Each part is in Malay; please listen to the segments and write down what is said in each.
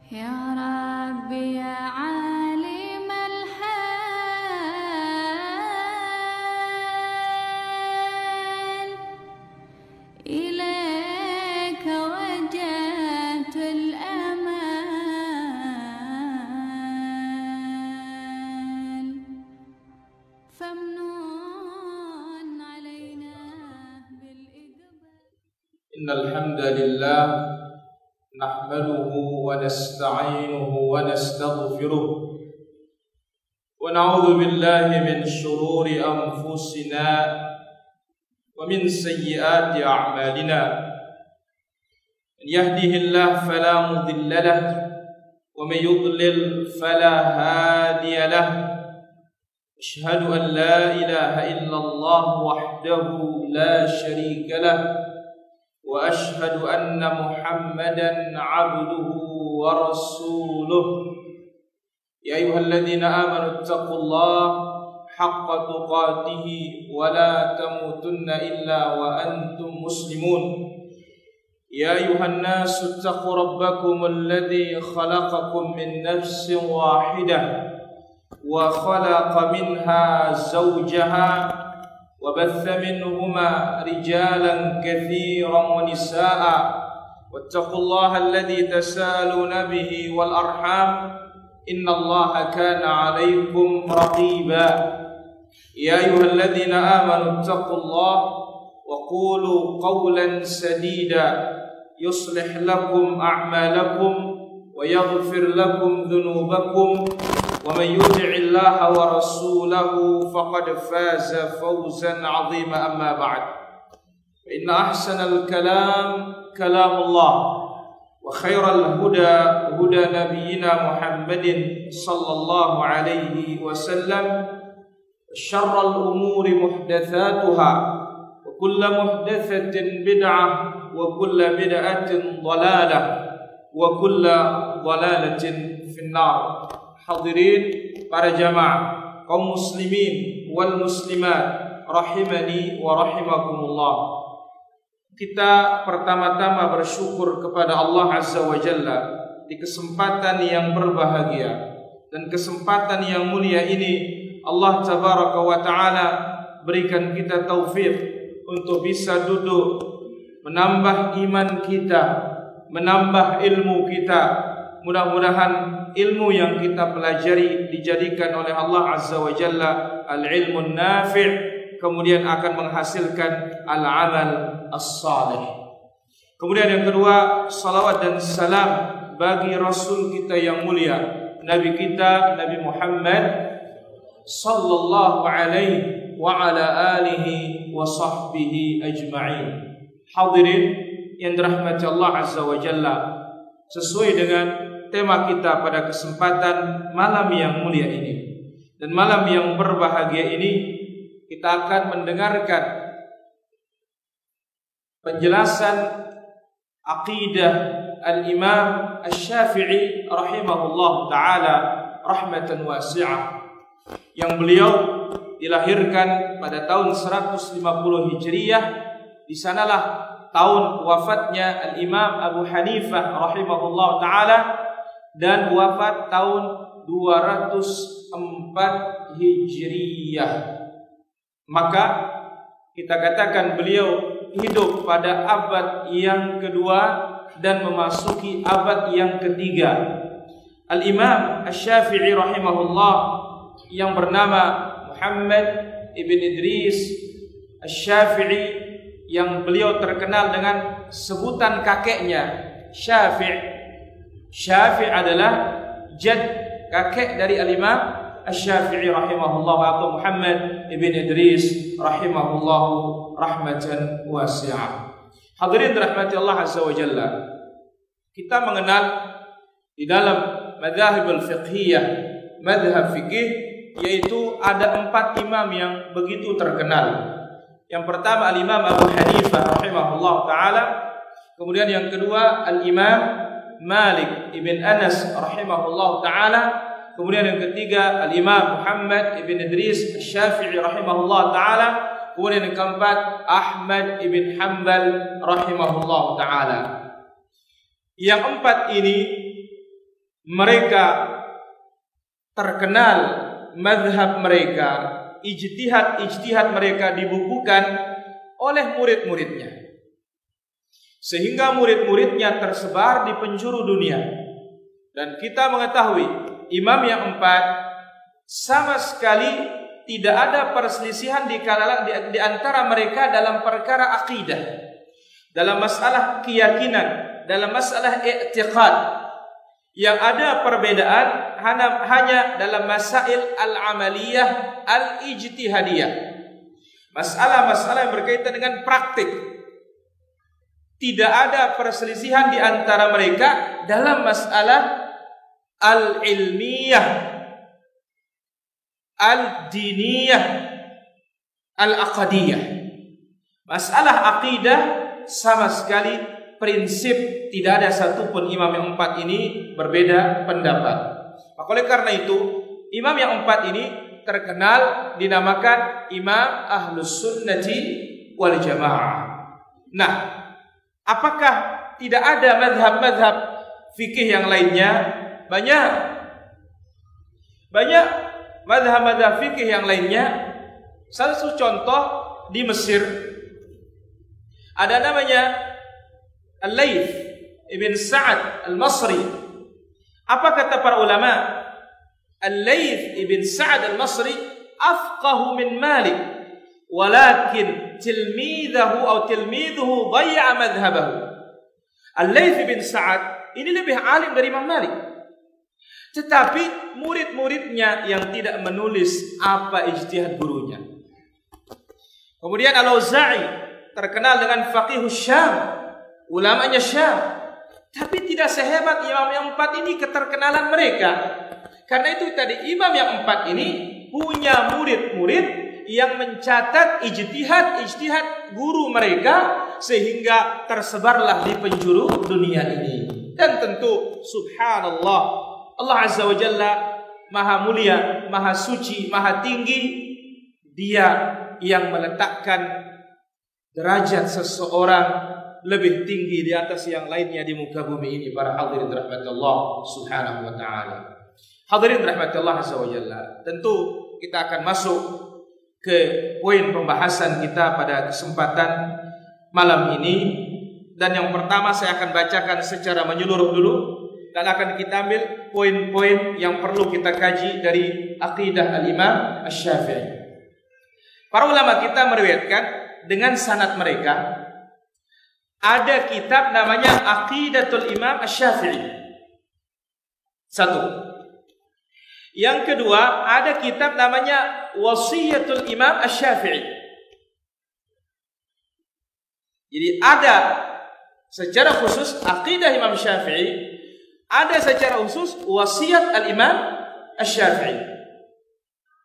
يا رب يا عالم الحال إليك وجهت الأمال فمنون علينا بالإقبال. إن الحمد لله نحمده ونستعينه ونستغفره ونعوذ بالله من شرور أنفسنا ومن سيئات أعمالنا. من يهده الله فلا مضل له ومن يضلل فلا هادي له. أشهد أن لا إله إلا الله وحده لا شريك له وأشهد أن محمدا عبده ورسوله. يا أيها الذين آمنوا اتقوا الله حق تقاته ولا تموتن إلا وأنتم مسلمون. يا أيها الناس اتقوا ربكم الذي خلقكم من نفس واحدة وخلق منها زوجها وبث منهما رجالا كثيرا ونساء واتقوا الله الذي تساءلون به والأرحام إن الله كان عليكم رقيبا. يا أيها الذين آمنوا اتقوا الله وقولوا قولا سديدا يصلح لكم أعمالكم ويغفر لكم ذنوبكم ومن يطع الله ورسوله فقد فاز فوزا عظيما. أما بعد فإن أحسن الكلام كلام الله وخير الهدى هدى نبينا محمد صلى الله عليه وسلم وشر الأمور محدثاتها وكل محدثة بدعة وكل بدعة ضلالة وكل ضلالة في النار. Hadirin para jamaah kaum muslimin wal muslimat rahimani wa rahimakumullah. Kita pertama-tama bersyukur kepada Allah Azza wa Jalla di kesempatan yang berbahagia dan kesempatan yang mulia ini. Allah Tabaraka wa Ta'ala berikan kita taufik untuk bisa duduk menambah iman kita, menambah ilmu kita. Mudah-mudahan ilmu yang kita pelajari dijadikan oleh Allah Azza wa Jalla al-ilmun nafi', kemudian akan menghasilkan al-amal as-salih. Kemudian yang kedua, salawat dan salam bagi Rasul kita yang mulia, Nabi kita Nabi Muhammad sallallahu alaihi wa ala alihi wa sahbihi ajma'in. Hadirin yang dirahmati Allah Azza wa Jalla, sesuai dengan tema kita pada kesempatan malam yang mulia ini dan malam yang berbahagia ini, kita akan mendengarkan penjelasan aqidah al-Imam Asy-Syafi'i rahimahullah ta'ala rahmatan wasi'ah, yang beliau dilahirkan pada tahun 150 Hijriyah. Di sanalah tahun wafatnya al-Imam Abu Hanifah rahimahullah ta'ala, dan wafat tahun 204 Hijriyah. Maka kita katakan beliau hidup pada abad yang kedua dan memasuki abad yang ketiga. Al-Imam Asy-Syafi'i rahimahullah yang bernama Muhammad ibn Idris Asy-Syafi'i, yang beliau terkenal dengan sebutan kakeknya Syafi'. Syafi' adalah jad, kakek dari al-Imam Asy-Syafi'i rahimahullah, atau Muhammad ibn Idris rahimahullah rahmatan wasi'ah. Hadirin dirahmati Allah Azza wa Jalla, kita mengenal di dalam madzhab al-fiqhiyah, madhab fikih, yaitu ada 4 imam yang begitu terkenal. Yang pertama al-Imam Abu Hanifah rahimahullah ta'ala, kemudian yang kedua al-Imam Malik ibn Anas rahimahullah ta'ala, kemudian yang ketiga al-Imam Muhammad ibn Idris Asy-Syafi'i rahimahullah ta'ala, kemudian yang keempat Ahmad ibn Hanbal rahimahullah ta'ala. Yang 4 ini mereka terkenal mazhab mereka, ijtihad mereka dibukukan oleh murid-muridnya, sehingga murid-muridnya tersebar di penjuru dunia. Dan kita mengetahui imam yang empat sama sekali tidak ada perselisihan di antara mereka dalam perkara akidah, dalam masalah keyakinan, dalam masalah i'tiqad. Yang ada perbedaan hanya dalam masail al-amaliyah, al-ijtihadiyah, masalah-masalah yang berkaitan dengan praktik. Tidak ada perselisihan di antara mereka dalam masalah al-ilmiyah, al-diniyah, al-aqadiyah. Masalah akidah sama sekali prinsip tidak ada satupun imam yang empat ini berbeda pendapat. Maka oleh karena itu imam yang empat ini terkenal dinamakan imam ahlus sunnati wal jamaah. Nah, apakah tidak ada mazhab-mazhab fikih yang lainnya? Banyak mazhab-mazhab fikih yang lainnya. Salah satu contoh di Mesir ada namanya Al-Layth ibn Sa'ad al-Masri. Apa kata para ulama? Al-Layth ibn Sa'ad al-Masri afqahu min Malik, walakin tilmidhuhu dhayya madhhabahu. Al-Layth ibn Sa'ad ini lebih alim dari Imam Malik, tetapi murid-muridnya yang tidak menulis apa ijtihad gurunya. Kemudian Al-Auza'i terkenal dengan faqihus Syam, ulamanya Syam, tapi tidak sehebat imam yang empat ini keterkenalan mereka. Karena itu tadi imam yang empat ini punya murid-murid yang mencatat ijtihad guru mereka, sehingga tersebarlah di penjuru dunia ini. Dan tentu subhanallah, Allah Azza wa Jalla maha mulia, maha suci, maha tinggi. Dia yang meletakkan derajat seseorang lebih tinggi di atas yang lainnya di muka bumi ini. Para hadirin rahmat Allah subhanahu wa ta'ala. Hadirin rahmat Allah azza wa jalla. Tentu kita akan masuk ke poin pembahasan kita pada kesempatan malam ini. Dan yang pertama saya akan bacakan secara menyeluruh dulu, dan akan kita ambil poin-poin yang perlu kita kaji dari akidah al-Imam Asy-Syafi'i. Para ulama kita meriwayatkan dengan sanad mereka, ada kitab namanya Aqidatul Imam Asy-Syafi'i. Satu. Yang kedua, ada kitab namanya Wasiyatul Imam Asy-Syafi'i. Jadi ada secara khusus Aqidah Imam Syafi'i, ada secara khusus Wasiat Al-Imam Asy-Syafi'i.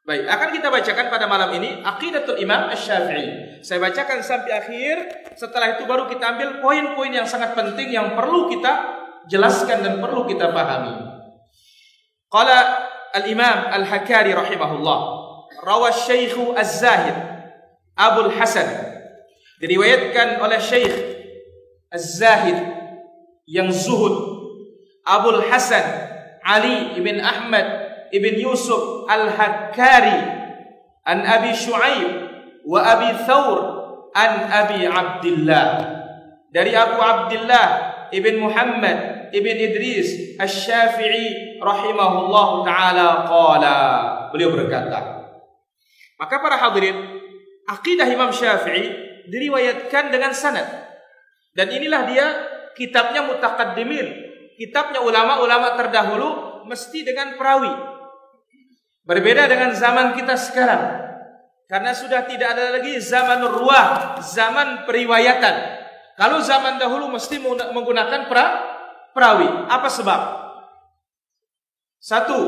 Baik, akan kita bacakan pada malam ini Aqidatul Imam Asy-Syafi'i. Saya bacakan sampai akhir. Setelah itu baru kita ambil poin-poin yang sangat penting yang perlu kita jelaskan dan perlu kita pahami. Qala Al-Imam Al-Hakari rahimahullah, rawa Syekh Az-Zahid Abul Hasan, diriwayatkan oleh Syekh Az-Zahid yang zuhud, Abul Hasan Ali ibn Ahmad ibn Yusuf Al-Hakari, an Abi Shu'aib wa Abi Thawr an Abi Abdillah, dari Abu Abdillah ibn Muhammad ibn Idris Asy-Syafi'i rahimahullahu ta'ala qala, beliau berkata. Maka para hadirin, akidah Imam Syafi'i diriwayatkan dengan sanad, dan inilah dia kitabnya mutaqaddimin, kitabnya ulama-ulama terdahulu mesti dengan perawi. Berbeda dengan zaman kita sekarang, karena sudah tidak ada lagi zamanur ruwah, zaman periwayatan. Kalau zaman dahulu mesti menggunakan perawi. Apa sebab? Satu,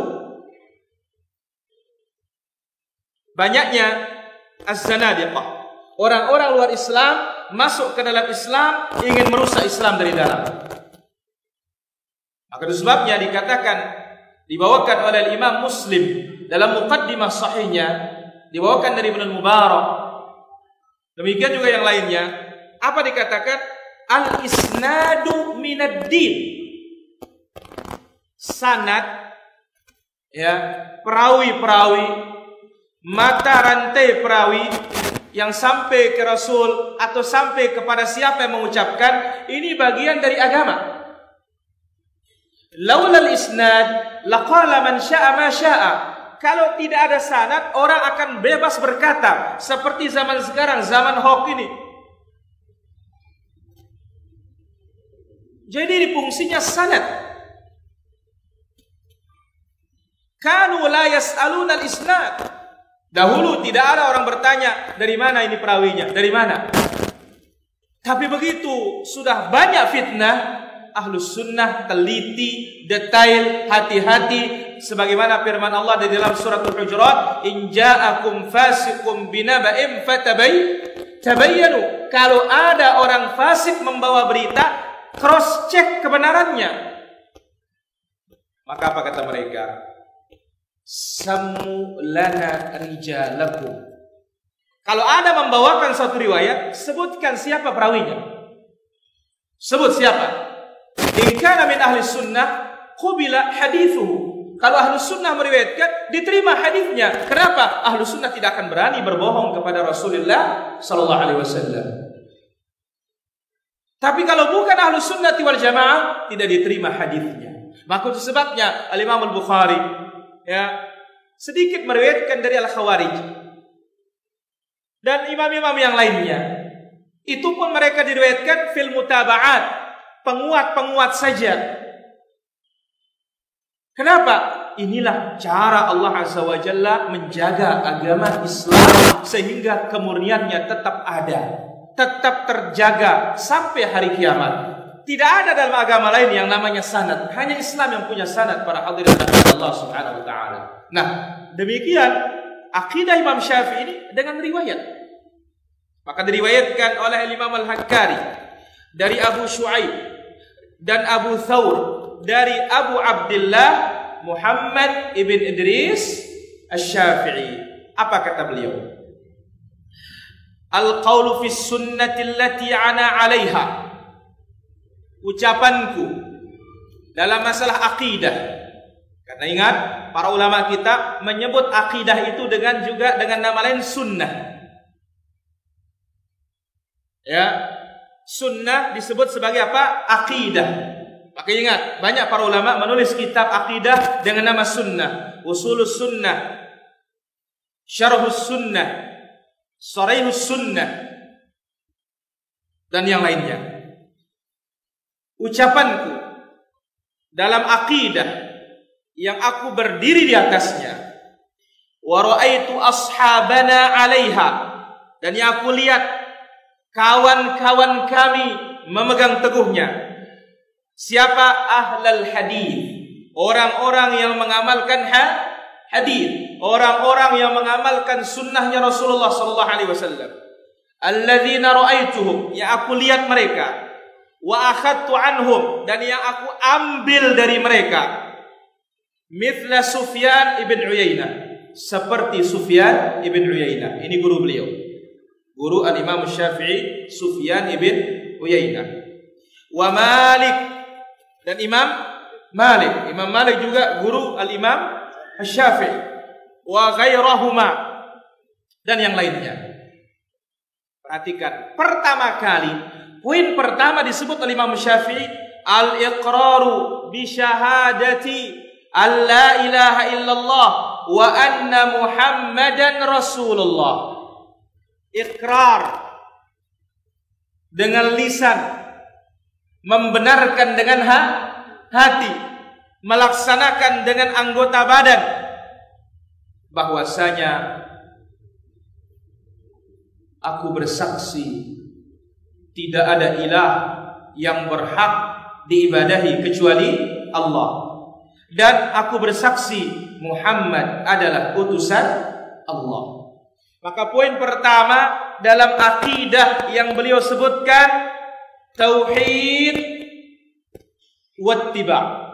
banyaknya az-zanadiqah, orang-orang luar Islam masuk ke dalam Islam, ingin merusak Islam dari dalam. Maka itu sebabnya dikatakan, dibawakan oleh Imam Muslim dalam muqaddimah sahihnya, dibawakan dari Ibnu Mubarak. Demikian juga yang lainnya. Apa dikatakan? Al-isnadu minad din. sanad, ya, perawi-perawi, mata rantai perawi yang sampai ke Rasul atau sampai kepada siapa yang mengucapkan, ini bagian dari agama. Laulal isnad laqala man syaa ma syaa. Kalau tidak ada sanad, orang akan bebas berkata seperti zaman sekarang, zaman hoax ini. Jadi ini fungsinya sanad. Kanu la yas'aluna al-isnad. Dahulu tidak ada orang bertanya, dari mana ini perawinya, dari mana. Tapi begitu sudah banyak fitnah, Ahlus Sunnah teliti, detail, hati-hati, sebagaimana firman Allah di dalam surat Al-Hujurat, in ja'akum fasiqun binaba'in tabayyanu. Kalau ada orang fasik membawa berita, cross check kebenarannya. Maka apa kata mereka? Sammu lana rijalakum. Kalau ada membawakan satu riwayat, sebutkan siapa perawinya. Sebut siapa. In kana min ahli sunnah qubila hadithuhu. Kalau ahli sunnah meriwayatkan, diterima hadisnya. Kenapa? Ahli sunnah tidak akan berani berbohong kepada Rasulullah sallallahu alaihi wasallam. Tapi kalau bukan ahli sunnah wal jamaah, tidak diterima hadisnya. Maka itu sebabnya Al-Imam Al-Bukhari, ya, sedikit meriwayatkan dari Al-Khawarij dan imam-imam yang lainnya. Itu pun mereka diriwayatkan fil mutaba'at, penguat-penguat saja. Kenapa? Inilah cara Allah Azza wa Jalla menjaga agama Islam sehingga kemurniannya tetap ada, tetap terjaga sampai hari kiamat. Tidak ada dalam agama lain yang namanya sanad. Hanya Islam yang punya sanad, para hadirin Allah Subhanahu wa taala. Nah, demikian akidah Imam Syafi'i ini dengan riwayat. Maka diriwayatkan oleh Imam Al-Hakkari dari Abu Syuaib dan Abu Thawr dari Abu Abdullah Muhammad ibn Idris Asy-Syafi'i. Apa kata beliau? Al-qawlu fi sunnati allati ana 'alaiha. Ucapanku dalam masalah akidah. Karena ingat, para ulama kita menyebut akidah itu dengan nama lain sunnah. Ya, sunnah disebut sebagai apa? Akidah. Maka ingat, banyak para ulama menulis kitab akidah dengan nama sunnah. Usulus sunnah, syarhus sunnah, sharihus sunnah, dan yang lainnya. Ucapanku dalam akidah yang aku berdiri di atasnya, wa ra'aitu ashabana 'alaiha, dan yang aku lihat kawan-kawan kami memegang teguhnya. Siapa? Ahlul hadis, orang-orang yang mengamalkan hadis, orang-orang yang mengamalkan sunnahnya Rasulullah sallallahu alaihi wasallam. Alladzina ra'aituhum, yang aku lihat mereka, wa akhadtu anhum, dan yang aku ambil dari mereka. Mithla Sufyan ibn Uyainah, seperti Sufyan ibn Uyainah. Ini guru beliau, guru al-Imam Syafi'i, Sufyan ibn Uyainah. Wa Malik, dan Imam Malik. Imam Malik juga guru al-Imam Syafi'i. Wa ghairahuma, dan yang lainnya. Perhatikan, pertama kali, poin pertama disebut oleh Imam Syafi'i, al-iqraru bi syahadati alla ilaha illallah wa anna Muhammadan Rasulullah. Iqrar dengan lisan, membenarkan dengan hati, melaksanakan dengan anggota badan bahwasanya aku bersaksi tidak ada ilah yang berhak diibadahi kecuali Allah, dan aku bersaksi Muhammad adalah utusan Allah. Maka poin pertama dalam akidah yang beliau sebutkan, tauhid wattiba,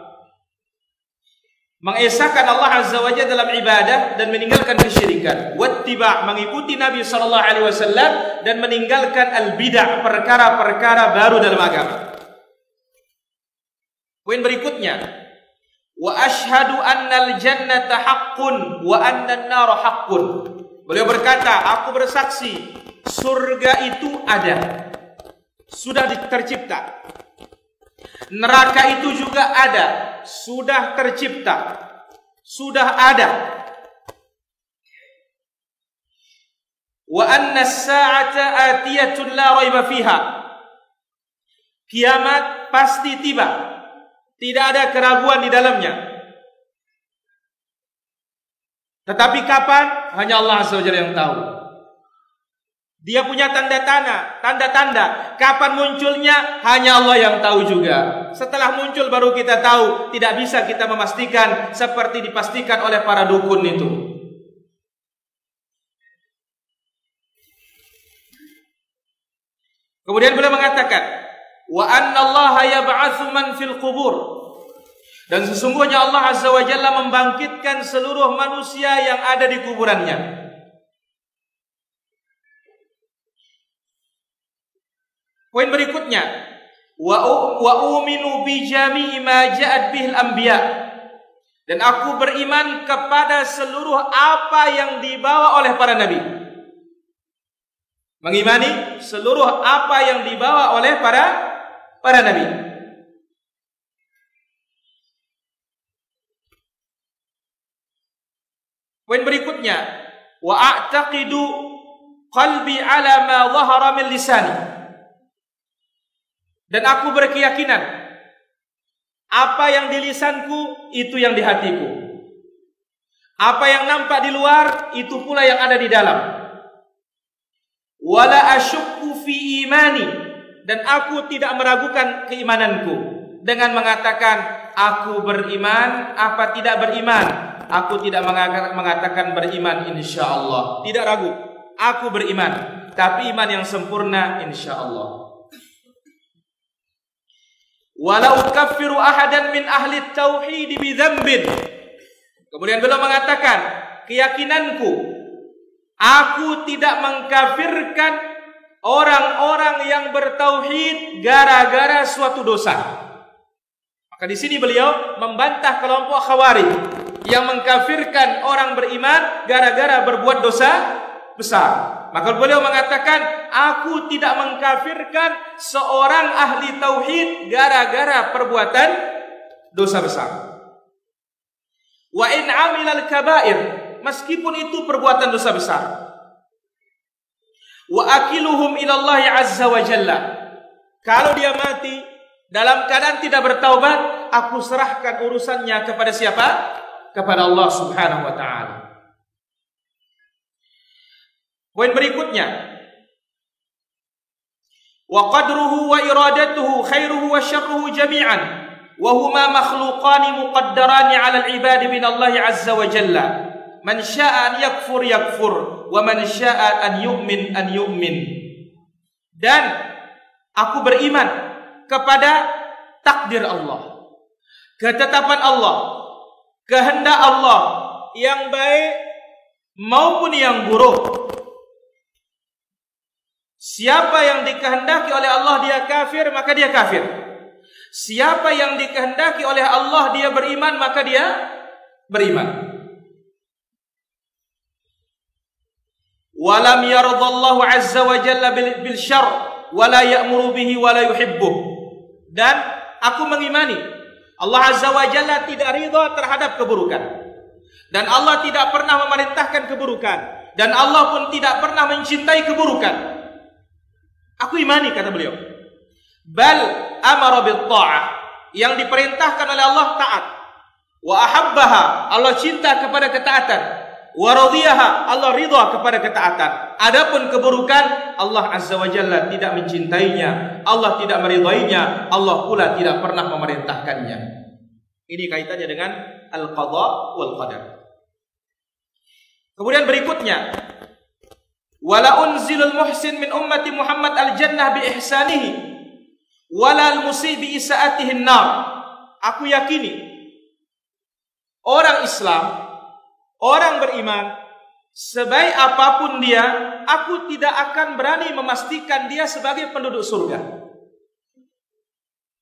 mengesahkan Allah Azza wa Jalla dalam ibadah dan meninggalkan kesyirikan. Wattiba, mengikuti Nabi sallallahu alaihi wasallam dan meninggalkan al-bid'ah, perkara-perkara baru dalam agama. Poin berikutnya, wa asyhadu annal jannata haqqun wa annan nara haqqun. Beliau berkata, aku bersaksi surga itu ada, sudah tercipta. Neraka itu juga ada, sudah tercipta, sudah ada. Wa anna as-sa'ata atiyatun la raiba fiha. Kiamat pasti tiba, tidak ada keraguan di dalamnya. Tetapi kapan? Hanya Allah Azza wa Jalla yang tahu. Dia punya tanda-tanda. Kapan munculnya? Hanya Allah yang tahu juga. Setelah muncul baru kita tahu. Tidak bisa kita memastikan seperti dipastikan oleh para dukun itu. Kemudian beliau mengatakan, wa anna Allah yab'atsu man fil qubur. Dan sesungguhnya Allah Azza wa Jalla membangkitkan seluruh manusia yang ada di kuburannya. Poin berikutnya, wa uminu bi jami'i ma ja'at bihil anbiya. Dan aku beriman kepada seluruh apa yang dibawa oleh para nabi. Mengimani seluruh apa yang dibawa oleh para nabi. Poin berikutnya, wa a'taqidu qalbi ala ma dhahara min lisani. Dan aku berkeyakinan apa yang di lisanku itu yang di hatiku. Apa yang nampak di luar itu pula yang ada di dalam. Wala asyukku fi imani. Dan aku tidak meragukan keimananku dengan mengatakan aku beriman apa tidak beriman. Aku tidak mengatakan beriman insyaallah. Tidak ragu. Aku beriman. Tapi iman yang sempurna insyaallah. Walau ukaffiru ahadan min ahli tauhid bi dzambin. Kemudian beliau mengatakan, keyakinanku, aku tidak mengkafirkan orang-orang yang bertauhid gara-gara suatu dosa. Maka di sini beliau membantah kelompok Khawarij yang mengkafirkan orang beriman gara-gara berbuat dosa besar. Maka beliau mengatakan, aku tidak mengkafirkan seorang ahli tauhid gara-gara perbuatan dosa besar. Wa in amilal kabair, meskipun itu perbuatan dosa besar. Wa akiluhum ilallahi azza wa jalla. Kalau dia mati dalam keadaan tidak bertaubat, aku serahkan urusannya kepada siapa? Kepada Allah Subhanahu wa taala. Poin berikutnya, wa qadruhu wa iradatuhu khairuhu wa syarruhu jami'an wa huma makhluqani muqaddarani 'ala al-'ibadi min Allah 'azza wa jalla. Man syaa'a an yakfur yakfur wa man syaa'a an yu'min. Dan aku beriman kepada takdir Allah, ketetapan Allah, kehendak Allah yang baik maupun yang buruk. Siapa yang dikehendaki oleh Allah dia kafir, maka dia kafir. Siapa yang dikehendaki oleh Allah dia beriman, maka dia beriman. Walam yardallahu azza wa jalla bil syarr wala ya'muru bihi wala yuhibbuh. Dan aku mengimani Allah azza wa jalla tidak ridha terhadap keburukan, dan Allah tidak pernah memerintahkan keburukan, dan Allah pun tidak pernah mencintai keburukan. Aku imani, kata beliau. Bal amara bil ta'ah, yang diperintahkan oleh Allah taat. Wa ahabbaha, Allah cinta kepada ketaatan. Wa radiyaha, Allah ridha kepada ketaatan. Adapun keburukan, Allah azza wa jalla tidak mencintainya, Allah tidak meridainya, Allah pula tidak pernah memerintahkannya. Ini kaitannya dengan al-qadha wal qadar. Kemudian berikutnya, wala unzilul muhsin min ummati Muhammad al-jannah bi ihsanihi wala al-musii bi isaatihi an-nar. Aku yakini orang Islam, orang beriman, sebaik apapun dia, aku tidak akan berani memastikan dia sebagai penduduk surga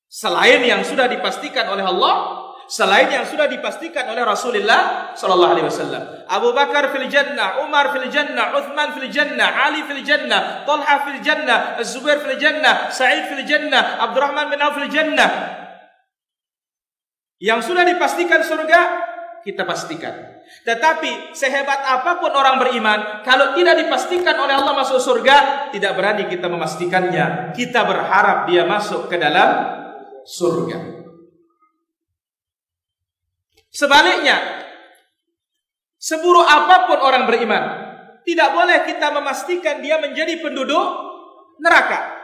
selain yang sudah dipastikan oleh Allah, selain yang sudah dipastikan oleh Rasulullah sallallahu alaihi wasallam. Abu Bakar fil jannah, Umar fil jannah, Uthman fil jannah, Ali fil jannah, Talha fil jannah, Az-Zubair fil jannah, Sa'id fil jannah, Abdurrahman bin Auf fil jannah. Yang sudah dipastikan surga, kita pastikan. Tetapi sehebat apapun orang beriman, kalau tidak dipastikan oleh Allah masuk surga, tidak berani kita memastikannya. Kita berharap dia masuk ke dalam surga. Sebaliknya, seburuk apapun orang beriman, tidak boleh kita memastikan dia menjadi penduduk neraka,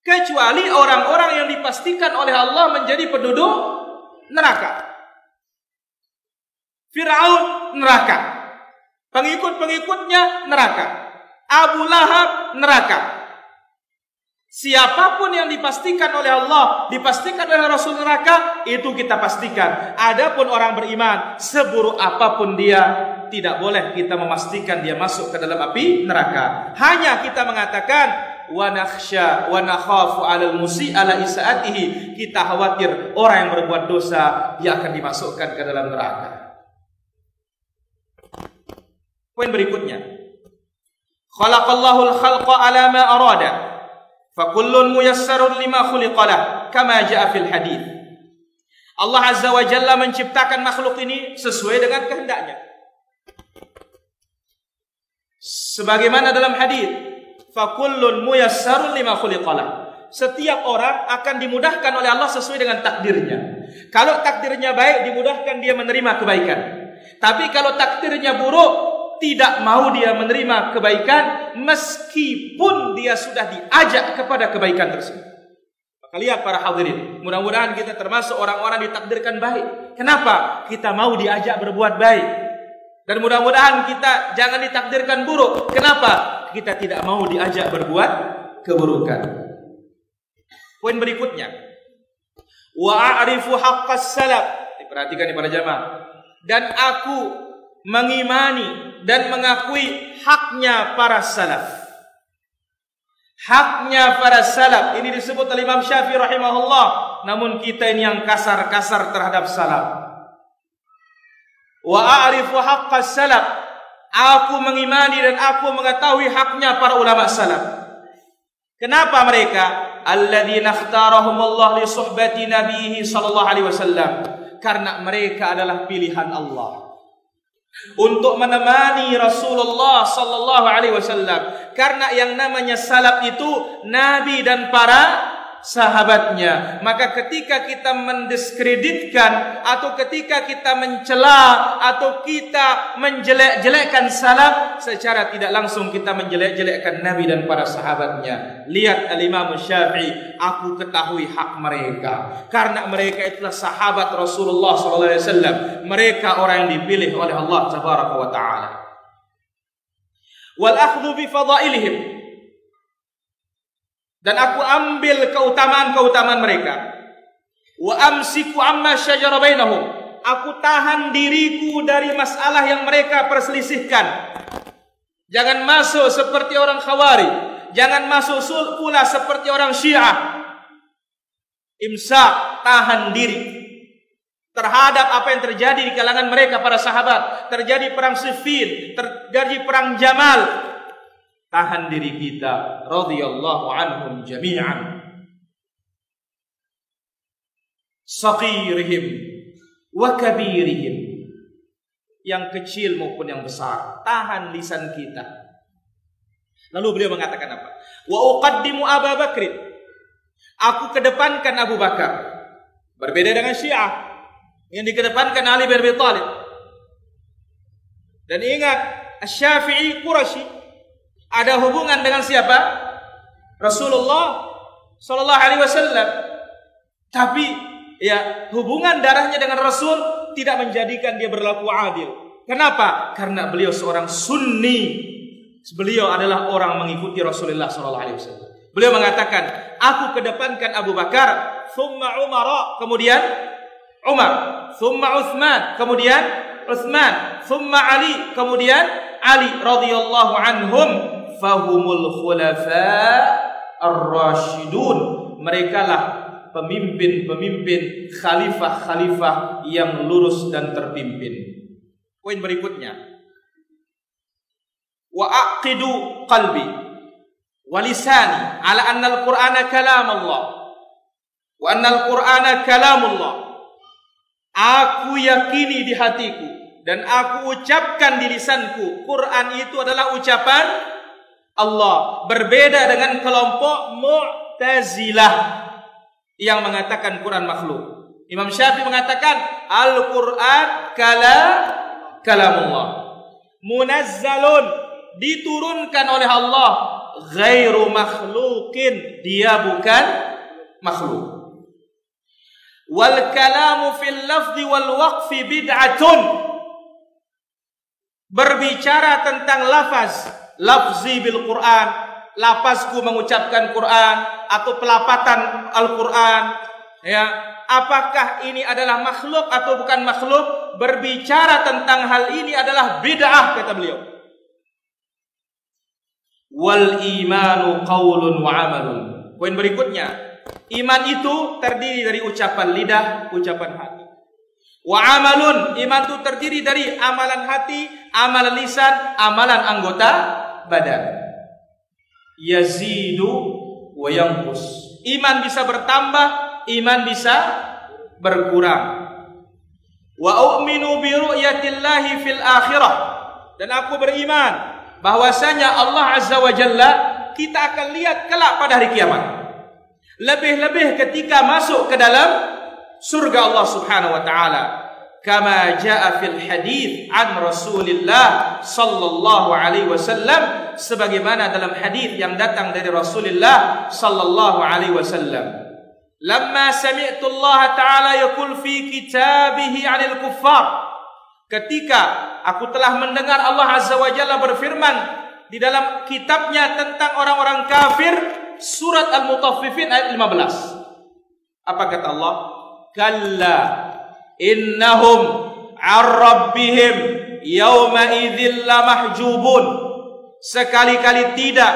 kecuali orang-orang yang dipastikan oleh Allah menjadi penduduk neraka. Fir'aun neraka, pengikut-pengikutnya neraka, Abu Lahab neraka. Siapapun yang dipastikan oleh Allah, dipastikan oleh Rasul neraka, itu kita pastikan. Adapun orang beriman, seburuk apapun dia, tidak boleh kita memastikan dia masuk ke dalam api neraka. Hanya kita mengatakan wa nakhsha wa nakhafu 'alal musii' ala isaatihi. Kita khawatir orang yang berbuat dosa dia akan dimasukkan ke dalam neraka. Poin berikutnya, khalaqallahu al-khalqa 'ala ma arada, fa kullun muyassarun lima khuliqalah, kama jaa fil hadits. Allah Azza wa Jalla menciptakan makhluk ini sesuai dengan kehendaknya. Sebagaimana dalam hadis, fa kullun muyassarun lima khuliqalah. Setiap orang akan dimudahkan oleh Allah sesuai dengan takdirnya. Kalau takdirnya baik, dimudahkan dia menerima kebaikan. Tapi kalau takdirnya buruk, tidak mau dia menerima kebaikan meskipun dia sudah diajak kepada kebaikan tersebut. Maka lihat para hadirin, mudah-mudahan kita termasuk orang-orang ditakdirkan baik. Kenapa? Kita mau diajak berbuat baik. Dan mudah-mudahan kita jangan ditakdirkan buruk. Kenapa? Kita tidak mau diajak berbuat keburukan. Poin berikutnya, wa a'rifu haqqas salaf. Diperhatikan nih para jamaah. Dan aku mengimani dan mengakui haknya para salaf. Haknya para salaf ini disebut oleh Imam Syafi'i rahimahullah. Namun kita ini yang kasar-kasar terhadap salaf. Wa a'rifu haqqas salaf. Aku mengimani dan aku mengetahui haknya para ulama salaf. Kenapa mereka? Alladzina ikhtarahumullah li suhbati nabiyhi sallallahu alaihi wasallam. Karena mereka adalah pilihan Allah untuk menemani Rasulullah sallallahu alaihi wasallam. Karena yang namanya salaf itu Nabi dan para sahabatnya. Maka ketika kita mendiskreditkan atau ketika kita mencela atau kita menjelek-jelekkan salaf, secara tidak langsung kita menjelek-jelekkan Nabi dan para sahabatnya. Lihat Al-Imam Syafi'i, aku ketahui hak mereka karena mereka itulah sahabat Rasulullah sallallahu alaihi wasallam. Mereka orang yang dipilih oleh Allah tabaraka wa taala. Wal akhdhu bi fadailihim. Dan aku ambil keutamaan-keutamaan mereka. Wa amsiku amma syajara bainahum. Aku tahan diriku dari masalah yang mereka perselisihkan. Jangan masuk seperti orang Khawarij, jangan masuk pula seperti orang Syiah. Imsak, tahan diri terhadap apa yang terjadi di kalangan mereka para sahabat. Terjadi perang Siffin, terjadi perang Jamal. Tahan diri kita radhiyallahu anhum jami'an, saghirihim wa kabirihim, yang kecil maupun yang besar. Tahan lisan kita. Lalu beliau mengatakan apa? Wa uqaddimu Abu Bakr. Aku kedepankan Abu Bakar. Berbeda dengan Syiah yang dikedepankan Ali bin Abi Thalib. Dan ingat, Asy-Syafi'i Quraisy. Ada hubungan dengan siapa? Rasulullah sallallahu alaihi wasallam. Tapi ya, hubungan darahnya dengan Rasul tidak menjadikan dia berlaku adil. Kenapa? Karena beliau seorang sunni. Beliau adalah orang mengikuti Rasulullah sallallahu alaihi wasallam. Beliau mengatakan, aku kedepankan Abu Bakar, thumma Umar, kemudian Umar, thumma Utsman, kemudian Utsman, thumma Ali, kemudian Ali radhiyallahu anhum. Fahumul khulafa ar-rasyidun. Mereka lah pemimpin-pemimpin, khalifah-khalifah yang lurus dan terpimpin. Poin berikutnya, wa aqidu qalbi wa lisani ala anna al-Qur'ana kalam Allah wa anna al-Qur'ana kalamullah. Aku yakini di hatiku dan aku ucapkan di lisanku, Quran itu adalah ucapan Allah. Berbeda dengan kelompok Mu'tazilah yang mengatakan Quran makhluk. Imam Syafi'i mengatakan Al-Quran kalamullah, munazzalun, diturunkan oleh Allah, ghairu makhlukin, dia bukan makhluk. Wal kalamu fil lafzi wal waqfi bid'atun, berbicara tentang lafzi bil Quran, lafazku mengucapkan Quran atau pelapatan Al-Quran, ya, apakah ini adalah makhluk atau bukan makhluk? Berbicara tentang hal ini adalah bid'ah, kata beliau. Wal imanu qaulun wa amalun. Poin berikutnya, iman itu terdiri dari ucapan lidah, ucapan hati. Wa amalun, iman itu terdiri dari amalan hati, amalan lisan, amalan anggota badan. Yazidu wa yanqus. Iman bisa bertambah, iman bisa berkurang. Wa u'minu bi ru'yatillahi fil akhirah. Dan aku beriman bahwasanya Allah Azza wa Jalla kita akan lihat kelak pada hari kiamat. Lebih-lebih ketika masuk ke dalam surga Allah Subhanahu wa taala. Kama jaa fil hadits an Rasulillah sallallahu alaihi wasallam, sebagaimana dalam hadis yang datang dari Rasulullah sallallahu alaihi wasallam. Lamma sami'tu Allah taala yaqul fi kitabihi 'anil kuffar, ketika aku telah mendengar Allah Azza wa Jalla berfirman di dalam kitabnya tentang orang-orang kafir, surat Al-Mutaffifin ayat 15. Apa kata Allah? Kalla innahum 'an rabbihim yawma idzil lamahjubun. Sekali-kali tidak,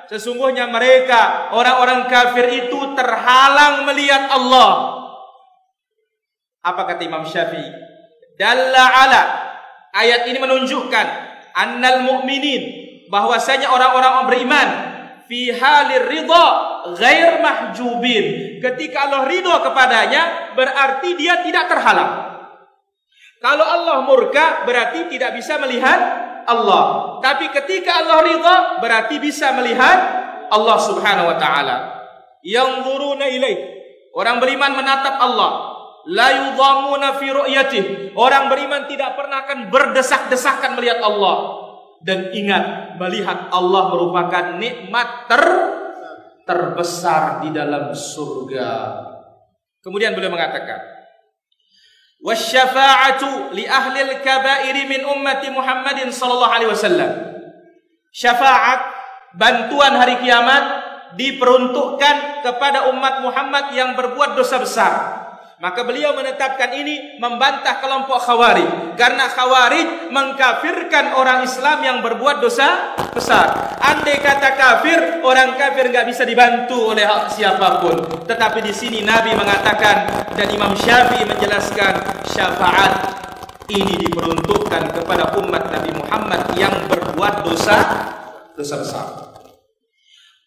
sesungguhnya mereka orang-orang kafir itu terhalang melihat Allah. Apa kata Imam Syafi'i? Dalla ala, ayat ini menunjukkan annal mu'minin, bahwasanya orang-orang beriman fi halir ridha ghair mahjubin, ketika Allah ridha kepadanya berarti dia tidak terhalang. Kalau Allah murka berarti tidak bisa melihat Allah, tapi ketika Allah ridha berarti bisa melihat Allah Subhanahu wa taala. Yanzuruna ilaih, orang beriman menatap Allah. La yudhamuna fi ru'yatih, orang beriman tidak pernah akan berdesak-desakan melihat Allah. Dan ingat, melihat Allah merupakan nikmat terbesar di dalam surga. Kemudian beliau mengatakan, wasyafa'atu li ahli al-kaba'iri min ummati Muhammadin sallallahu alaihi wasallam. Syafaat, bantuan hari kiamat diperuntukkan kepada umat Muhammad yang berbuat dosa besar. Maka beliau menetapkan ini membantah kelompok Khawarij, karena Khawarij mengkafirkan orang Islam yang berbuat dosa besar. Andai kata kafir, orang kafir nggak bisa dibantu oleh siapapun. Tetapi di sini Nabi mengatakan dan Imam Syafi'i menjelaskan, syafaat ini diperuntukkan kepada umat Nabi Muhammad yang berbuat dosa besar.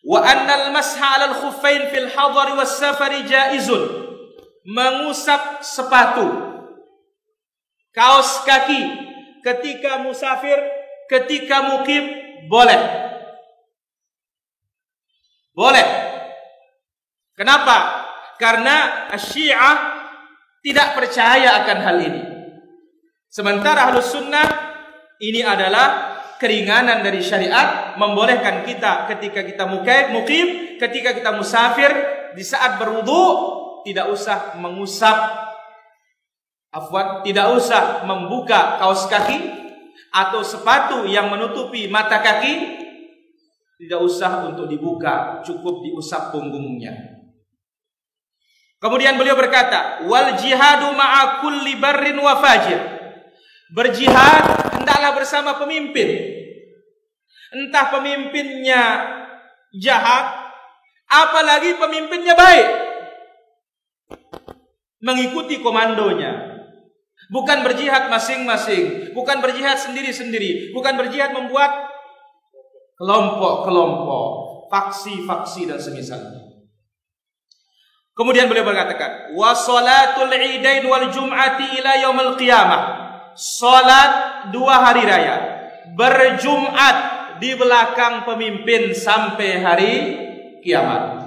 Wa annal masha 'alal khuffain fil hadari was safari jaizun. Mengusap sepatu, kaos kaki ketika musafir, ketika mukim boleh. Boleh. Kenapa? Karena Syiah tidak percaya akan hal ini. Sementara Ahlus Sunnah ini adalah keringanan dari syariat, membolehkan kita ketika kita mukim, ketika kita musafir, di saat berwudu tidak usah mengusap, tidak usah membuka kaos kaki atau sepatu yang menutupi mata kaki, tidak usah untuk dibuka, cukup diusap punggungnya. Kemudian beliau berkata, wal jihadu ma'a kulli barrin wa fajir. Berjihad hendaklah bersama pemimpin, entah pemimpinnya jahat, apalagi pemimpinnya baik. mengikuti komandonya. Bukan berjihad masing-masing, bukan berjihad sendiri-sendiri, bukan berjihad membuat kelompok-kelompok, faksi-faksi dan semisalnya. Kemudian beliau berkatakan, wa salatul idain wal jum'ati ila yaumil qiyamah. Salat 2 hari raya berjumat di belakang pemimpin sampai hari kiamat.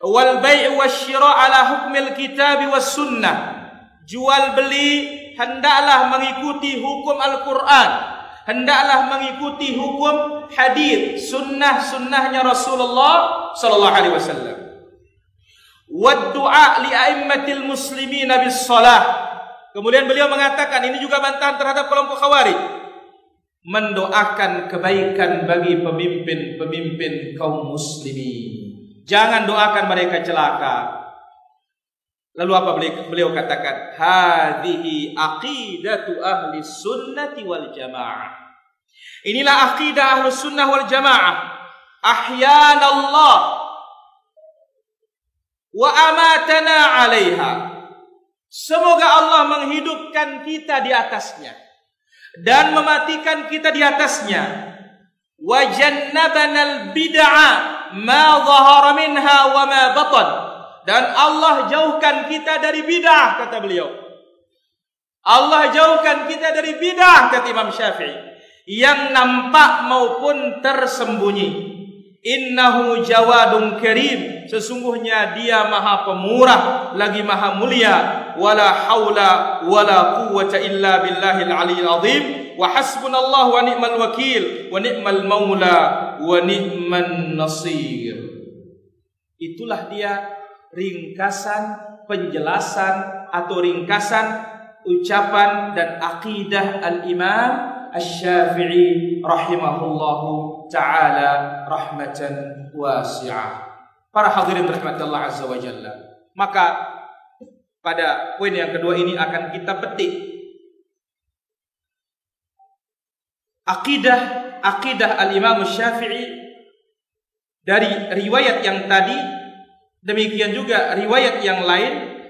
Wal bai' wasyira' ala hukmil kitab was sunnah. Jual beli hendaklah mengikuti hukum Al-Quran, hendaklah mengikuti hukum hadis, sunnahnya Rasulullah sallallahu alaihi wasallam. Wad du'a li a'immatil muslimin bis shalah. Kemudian beliau mengatakan, ini juga bantahan terhadap kelompok Khawarij, mendoakan kebaikan bagi pemimpin-pemimpin kaum muslimin. Jangan doakan mereka celaka. Lalu apa beliau katakan? Hadhihi aqidatu ahli sunnati wal jamaah. Inilah aqidah ahli sunnah wal jamaah. Ahyana Allah wa amatana alaiha. Semoga Allah menghidupkan kita di atasnya dan mematikan kita di atasnya. Wa jannabanal bid'ah ma dhahara minha wa ma batan. Dan Allah jauhkan kita dari bid'ah, kata beliau. Allah jauhkan kita dari bid'ah, kata Imam Syafi'i, yang nampak maupun tersembunyi. Innahu jawadun karim. Sesungguhnya dia maha pemurah lagi maha mulia. Wala haula wala quwwata illa billahil aliyil azim. Wa hasbunallahu wa ni'mal wakil. Wa ni'mal maula wa ni'man nasir. Itulah dia ringkasan penjelasan atau ringkasan ucapan dan akidah Al-Imam Asy-Syafi'i rahimahullahu ta'ala rahmatan wasi'ah. Para hadirin rahmatullah azza wa jalla. Maka pada poin yang kedua ini akan kita petik akidah Al-Imam Asy-Syafi'i dari riwayat yang tadi. Demikian juga riwayat yang lain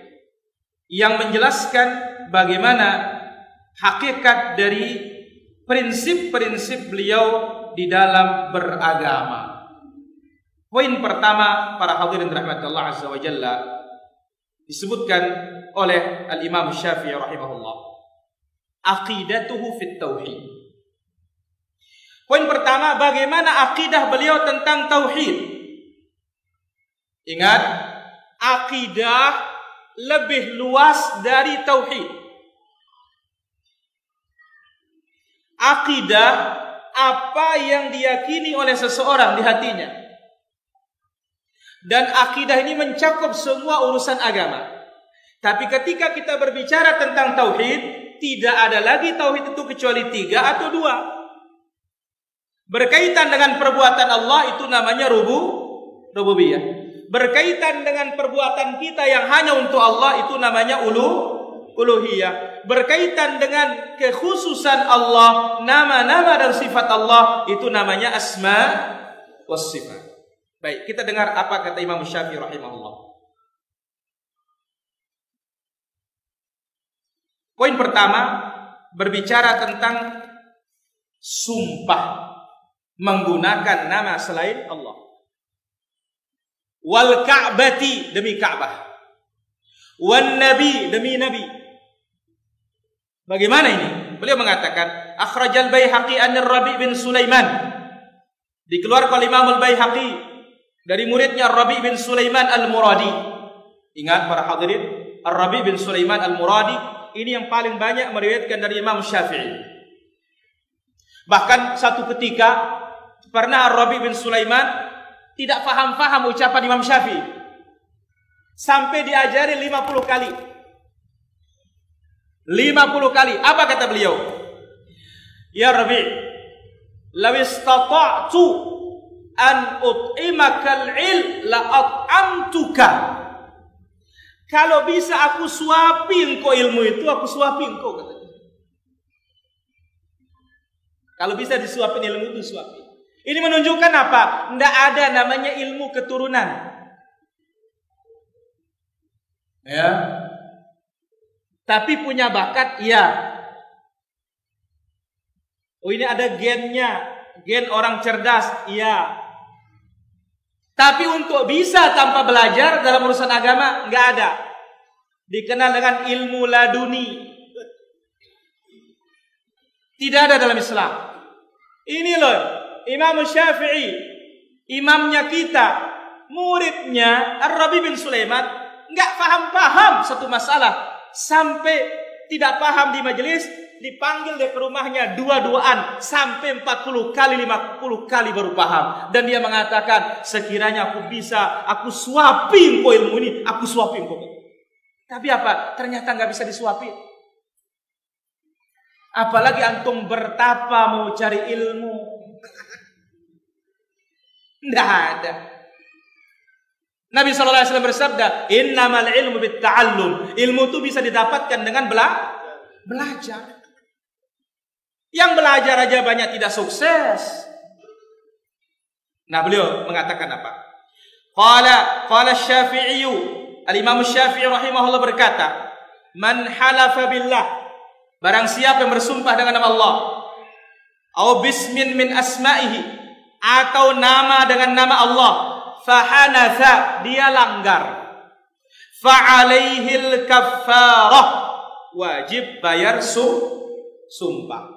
yang menjelaskan bagaimana hakikat dari prinsip-prinsip beliau di dalam beragama. Poin pertama, para hadirin rahmatullah azza wa jalla, disebutkan oleh Al-Imam Syafi'i rahimahullah, aqidatuhu fit tauhid. Poin pertama, bagaimana akidah beliau tentang tauhid. Ingat, akidah lebih luas dari tauhid. Akidah apa yang diyakini oleh seseorang di hatinya. Dan akidah ini mencakup semua urusan agama. Tapi ketika kita berbicara tentang tauhid, tidak ada lagi tauhid itu kecuali 3 atau 2. Berkaitan dengan perbuatan Allah itu namanya rububiyah. Berkaitan dengan perbuatan kita yang hanya untuk Allah itu namanya uluhiyah. Berkaitan dengan kekhususan Allah, nama-nama dan sifat Allah itu namanya asma was sifat. Baik, kita dengar apa kata Imam Syafi'i rahimahullah. Poin pertama berbicara tentang sumpah menggunakan nama selain Allah. Wal Ka'bati, demi Ka'bah. Wan Nabi, demi Nabi. Bagaimana ini? Beliau mengatakan, akhrajal Baihaqi an Rabi' bin Sulaiman. Dikeluarkan oleh Imam Al-Baihaqi dari muridnya Rabi' bin Sulaiman Al-Muradi. Ingat para hadirin, Rabi' bin Sulaiman Al-Muradi ini yang paling banyak meriwayatkan dari Imam Syafi'i. Bahkan satu ketika pernah Rabi' bin Sulaiman tidak faham ucapan Imam Syafi'i. Sampai diajari 50 kali. 50 kali. Apa kata beliau? Ya Rabi', law istata'tu an ut'imakal il la at'amtuka. Kalau bisa aku suapi engkau ilmu itu, aku suapi engkau, katanya. Kalau bisa disuapin ilmu itu, suapi. Ini menunjukkan apa? Tidak ada namanya ilmu keturunan. Ya, Tapi punya bakat, iya. Oh, ini ada gennya, gen orang cerdas, iya. Tapi untuk bisa tanpa belajar dalam urusan agama, nggak ada. Dikenal dengan ilmu laduni. Tidak ada dalam Islam. Ini loh, Imam Syafi'i, imamnya kita, muridnya Ar-Rabi bin Sulaiman, nggak paham-paham satu masalah. Sampai tidak paham di majelis, dipanggil dia ke rumahnya dua-duaan sampai 40 kali 50 kali baru paham. Dan dia mengatakan, sekiranya aku bisa, aku suapi engkau ilmu ini, aku suapi engkau. Tapi apa? Ternyata nggak bisa disuapi. Apalagi antum bertapa mau cari ilmu, nggak ada. Nabi SAW bersabda, innamal ilmu bitta'allum. Ilmu itu bisa didapatkan dengan belajar. Yang belajar aja banyak tidak sukses. Nah, beliau mengatakan apa? Qala Syafi'i, Al-Imam Syafi'i rahimahullah berkata, man halafa billah, barang siapa yang bersumpah dengan nama Allah, au bismin min asma'ihi, atau nama dengan nama Allah, fahanatha, dia langgar, fa'alaihil kaffarah, wajib bayar sumpah.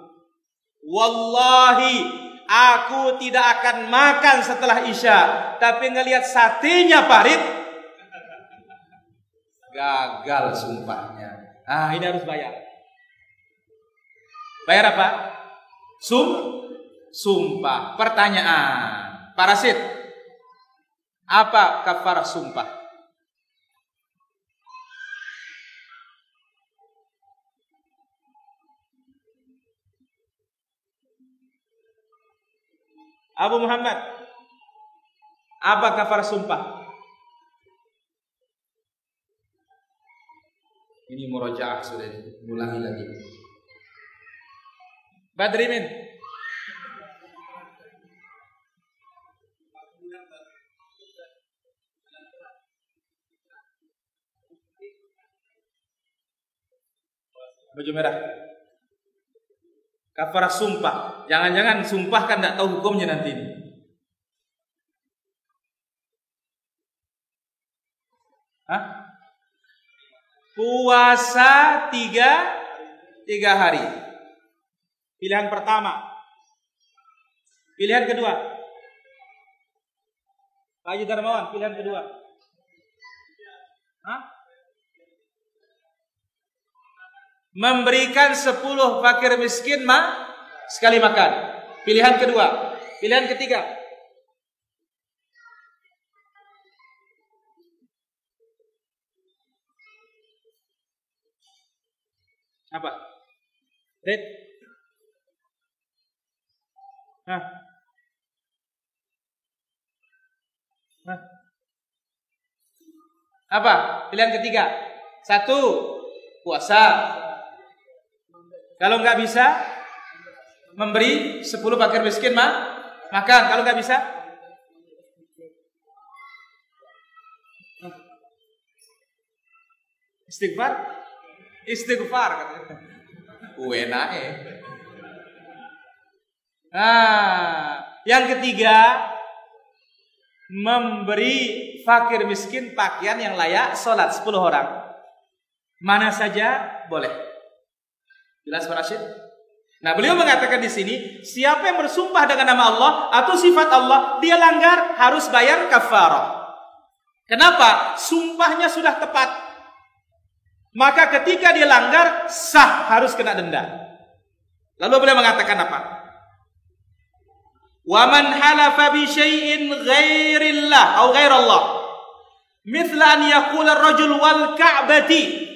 Wallahi, aku tidak akan makan setelah Isya, tapi ngelihat satenya parit, gagal sumpahnya. Ah, ini harus bayar. Bayar apa? Sumpah. Pertanyaan, Parasit, apa kafarah sumpah? Abu Muhammad, apa kafarah sumpah? Ini murojaah sudah diulangi lagi. Badrimin, baju merah. Kafarah sumpah. Jangan-jangan sumpah kan tidak tahu hukumnya nanti ini. Hah? Puasa tiga hari. Pilihan pertama. Pilihan kedua. Pak Haji Darmawan, pilihan kedua. Hah? Memberikan 10 fakir miskin sekali makan. Pilihan kedua. Pilihan ketiga. Apa? Red. Hah? Apa? Pilihan ketiga. 1, puasa. Kalau nggak bisa, memberi 10 fakir miskin makan. Kalau nggak bisa, istighfar katanya. Uenae. Nah, yang ketiga, memberi fakir miskin pakaian yang layak sholat 10 orang. Mana saja boleh. Jelas Pak Rashid? Nah, beliau mengatakan di sini, siapa yang bersumpah dengan nama Allah atau sifat Allah, dia langgar, harus bayar kafarah. Kenapa? Sumpahnya sudah tepat. Maka ketika dia langgar, sah, harus kena denda. Lalu beliau mengatakan apa? Wa man halafa bi syai'in ghairillah atau ghairallah, mithla an yaqula ar-rajul wal ka'bati.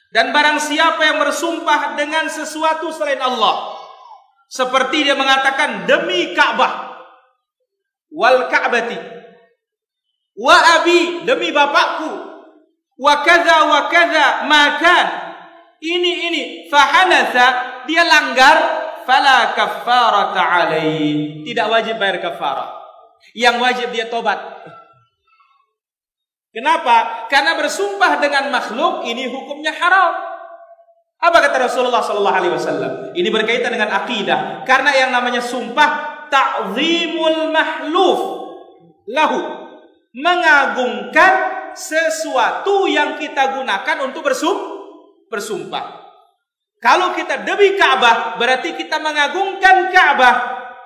Dan barang siapa yang bersumpah dengan sesuatu selain Allah, seperti dia mengatakan demi Ka'bah, wal Ka'bati, wa abi, demi bapakku, wa kadza makan, ini fahanatha, dia langgar, fala kaffarata alaihi, tidak wajib bayar kafarah. Yang wajib dia tobat. Kenapa? Karena bersumpah dengan makhluk ini hukumnya haram. Apa kata Rasulullah sallallahu alaihi wasallam? Ini berkaitan dengan akidah. Karena yang namanya sumpah ta'zimul mahluf lahu, mengagungkan sesuatu yang kita gunakan untuk bersumpah. Kalau kita demi Ka'bah, berarti kita mengagungkan Ka'bah,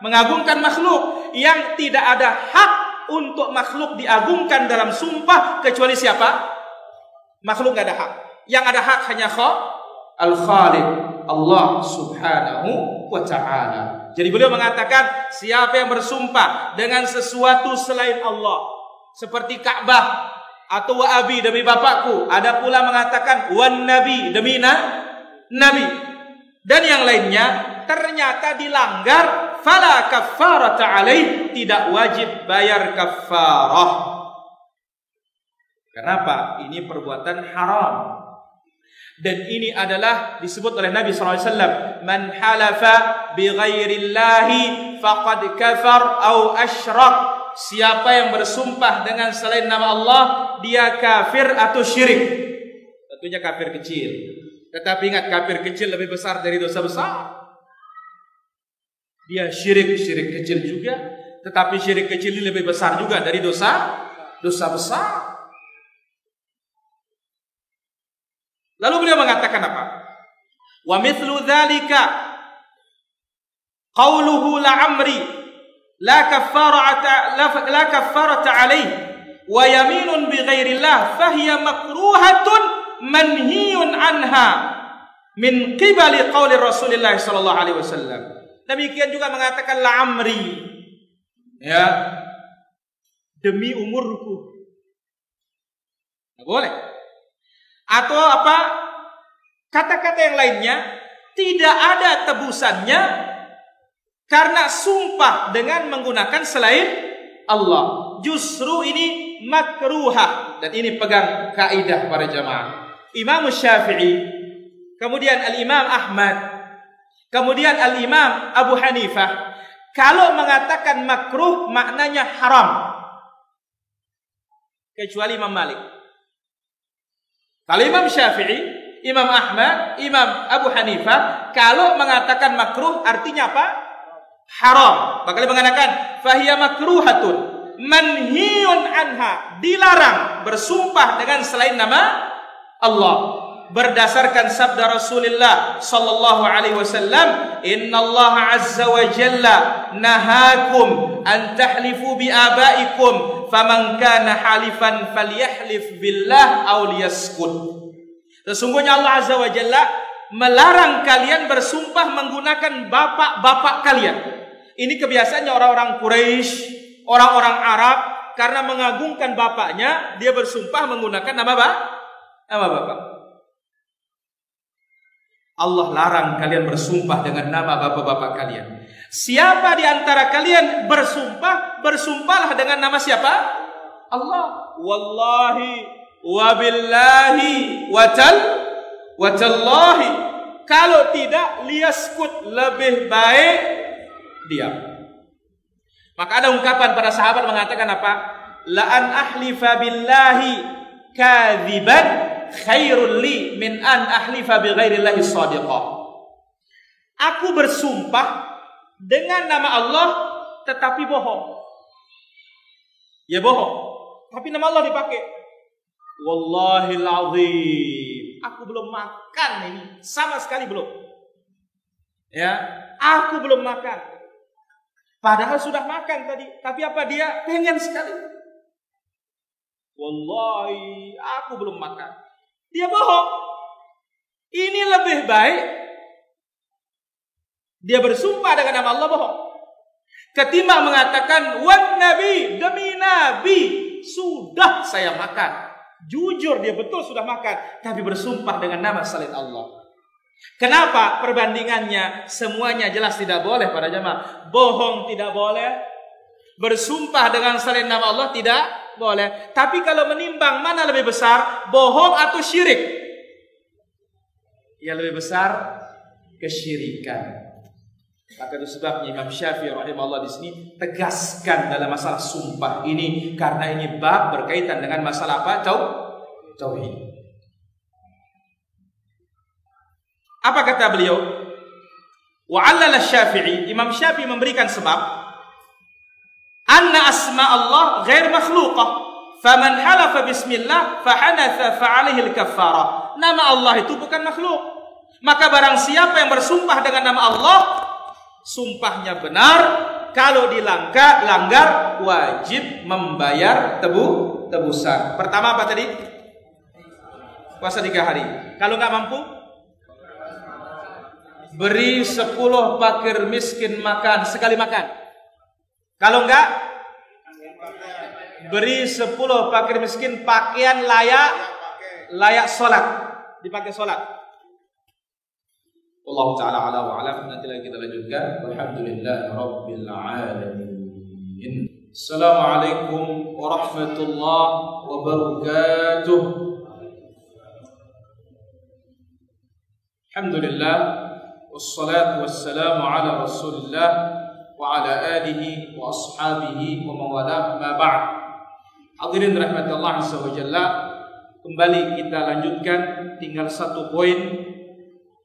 mengagungkan makhluk yang tidak ada hak untuk makhluk diagungkan dalam sumpah kecuali siapa? Makhluk gak ada hak. Yang ada hak hanya Al-Khaliq, Allah subhanahu wa ta'ala. Jadi beliau mengatakan, siapa yang bersumpah dengan sesuatu selain Allah, seperti Ka'bah atau wa abi demi bapakku, ada pula mengatakan wan nabi demi nabi, dan yang lainnya, ternyata dilanggar, fala kaffarata alaih, tidak wajib bayar kaffarah. Kenapa? Ini perbuatan haram. Dan ini adalah disebut oleh Nabi SAW, man halafa bi ghairillahi faqad kafar au asyrak. Siapa yang bersumpah dengan selain nama Allah, dia kafir atau syirik. Tentunya kafir kecil. Tetapi ingat, kafir kecil lebih besar dari dosa besar. Dia syirik kecil juga, tetapi syirik kecil ini lebih besar juga dari dosa besar. Lalu beliau mengatakan apa? Wa mithlu dzalika qauluhu la'amri la kaffarata alaih wa yaminun bi ghairillah fahiya makruhatun manhiyun anha min qibali qauli Rasulillah sallallahu alaihi wasallam. Demikian juga mengatakan la'amri, ya, demi umurku. Tidak boleh. Atau apa? Kata-kata yang lainnya tidak ada tebusannya karena sumpah dengan menggunakan selain Allah. Justru ini makruhah, dan ini pegang kaidah para jamaah. Imam Syafi'i, kemudian Al-Imam Ahmad, kemudian Al-Imam Abu Hanifah, kalau mengatakan makruh maknanya haram, kecuali Imam Malik. Kalau Imam Syafi'i, Imam Ahmad, Imam Abu Hanifah, kalau mengatakan makruh artinya apa? Haram. Maka dia mengatakan fahiya makruhatun manhiyun anha, dilarang bersumpah dengan selain nama Allah. Berdasarkan sabda Rasulullah sallallahu alaihi wasallam, innallaha azza wa jalla nahakum an tahlifu bi abaikum faman kana halifan falyahlif billah aw liyaskut. Sesungguhnya Allah azza wa jalla melarang kalian bersumpah menggunakan bapak-bapak kalian. Ini kebiasaannya orang-orang Quraisy, orang-orang Arab, karena mengagungkan bapaknya, dia bersumpah menggunakan nama bapak. Allah larang kalian bersumpah dengan nama bapak-bapak kalian. Siapa di antara kalian bersumpahlah dengan nama siapa? Allah. Wallahi wabillahi watallahi. Kalau tidak, liyaskut, lebih baik diam. Maka ada ungkapan para sahabat mengatakan apa? La an ahlifa billahi kadziban khairul li min an ahlifa bi ghairillahi shadiqah. Aku bersumpah dengan nama Allah tetapi bohong. Ya bohong, tapi nama Allah dipakai. Wallahil azim, aku belum makan ini, sama sekali belum. Ya, aku belum makan. Padahal sudah makan tadi, tapi apa dia pengen sekali. Wallahi, aku belum makan. Dia bohong. Ini lebih baik dia bersumpah dengan nama Allah bohong, ketimbang mengatakan wan nabi, demi nabi sudah saya makan. Jujur dia betul sudah makan, tapi bersumpah dengan nama selain Allah. Kenapa? Perbandingannya semuanya jelas tidak boleh para jemaah. Bohong tidak boleh, bersumpah dengan selain nama Allah tidak boleh. Tapi kalau menimbang mana lebih besar, bohong atau syirik? Yang lebih besar kesyirikan. Maka itu sebabnya Imam Syafi'i rahimahullah di sini tegaskan dalam masalah sumpah ini, karena ini bab berkaitan dengan masalah apa? Tauhid. Apa kata beliau? Wa 'allala Syafi'i, Imam Syafi'i memberikan sebab anna asma Allah ghair makhluqah, faman halafa bismillah fahanatha fa'alaihi al-kaffarah. Nama Allah itu bukan makhluk, maka barang siapa yang bersumpah dengan nama Allah, sumpahnya benar. Kalau dilanggar wajib membayar tebusan. Pertama apa tadi? Puasa 3 hari. Kalau nggak mampu, beri 10 fakir miskin makan sekali makan. Kalau enggak, beri 10 fakir miskin pakaian layak sholat, dipakai sholat. Allah Ta'ala ala wa alam. Nanti lagi kita lanjutkan. Walhamdulillah Rabbil alamin. Assalamualaikum warahmatullahi wabarakatuh. Alhamdulillah, wassalatu wassalamu ala Rasulillah wa ala alihi wa ashabihi wa mawala, ma ba'd. Hadirin rahmatullah azza wa jalla, kembali kita lanjutkan, tinggal satu poin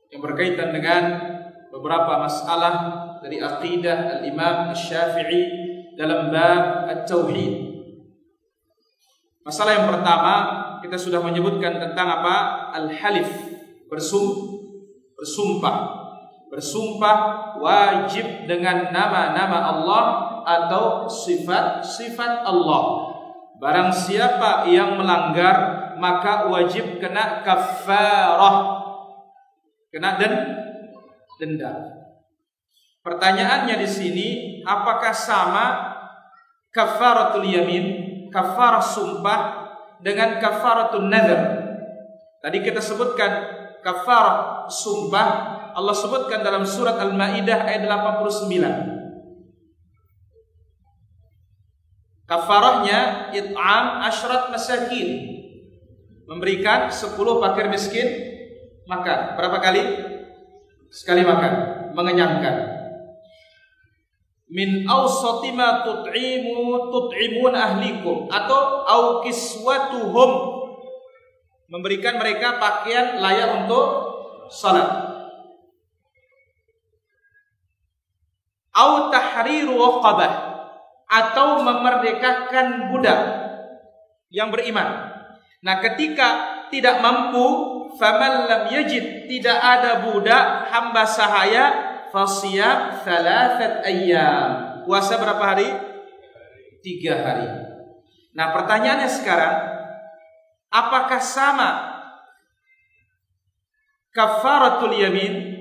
yang berkaitan dengan beberapa masalah dari aqidah al-Imam Asy-Syafi'i dalam bab at-tauhid. Masalah yang pertama, kita sudah menyebutkan tentang apa? Al-halif, bersumpah wajib dengan nama-nama Allah atau sifat-sifat Allah. Barang siapa yang melanggar, maka wajib kena kafarah, kena denda. Pertanyaannya di sini, apakah sama kafaratul yamin, kafarah sumpah, dengan kafaratul nadhr? Tadi kita sebutkan kafarah sumpah, Allah sebutkan dalam surat Al-Maidah ayat 89. Kafarahnya it'am asyrat masakin, memberikan 10 fakir miskin makan. Berapa kali? Sekali makan, mengenyangkan. Min awsati ma tut'imun ahlikum, atau au kiswatuhum, memberikan mereka pakaian layak untuk salat. Au tahriru raqabah, atau memerdekakan budak yang beriman. Nah, ketika tidak mampu, faman lam yajid, tidak ada budak hamba sahaya, fasiyam 3 ayyam, puasa berapa hari? 3 hari. Nah, pertanyaannya sekarang, apakah sama kafaratul yamin,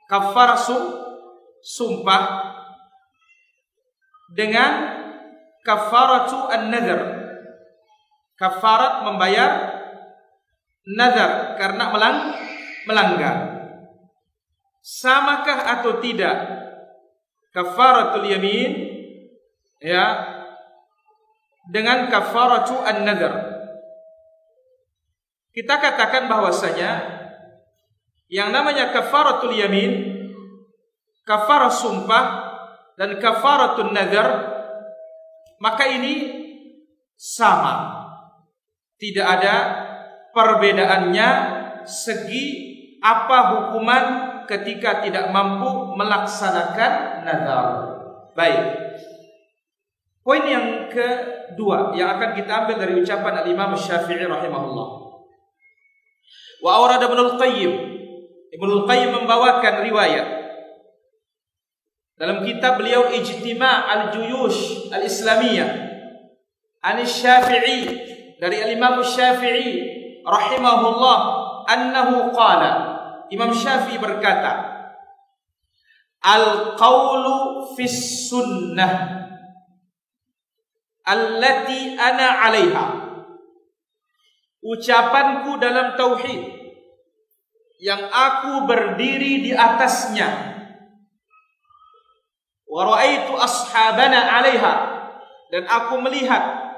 kafarah sumpah, dengan kafaratu an-nadhr, kafarat membayar nazar karena melanggar? Samakah atau tidak kafaratul yamin ya dengan kafaratu an-nadhr? Kita katakan bahwasanya yang namanya kafaratul yamin, kafarah sumpah, dan kafaratul nadhr, maka ini sama. Tidak ada perbedaannya segi apa hukuman ketika tidak mampu melaksanakan nazar. Baik. Poin yang kedua yang akan kita ambil dari ucapan al-Imam Syafi'i rahimahullah. Wa awrada Ibnul Qayyim. Ibnul Qayyim membawakan riwayat dalam kitab beliau Ijtima' al-Juyush al-Islamiyah An-Syafi'i, dari al-Imam Syafi'i rahimahullah, annahu qala, Imam Syafi'i berkata, al-qawlu fis sunnah allati ana 'alaiha, ucapanku dalam tauhid yang aku berdiri di atasnya, wa ra'aitu ashabana 'alaiha, dan aku melihat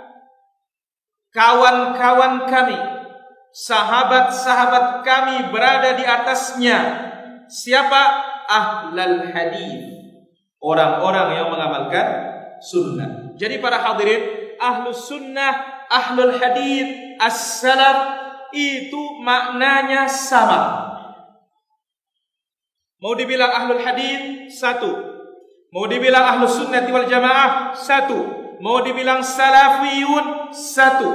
kawan-kawan kami, sahabat-sahabat kami berada di atasnya. Siapa? Ahlul hadis, orang-orang yang mengamalkan sunnah. Jadi para hadirin, ahlus sunnah, ahlul hadis, as-salaf, itu maknanya sama. Mau dibilang ahlul hadis satu, mau dibilang ahlus sunnati wal jamaah satu, mau dibilang salafiyun satu,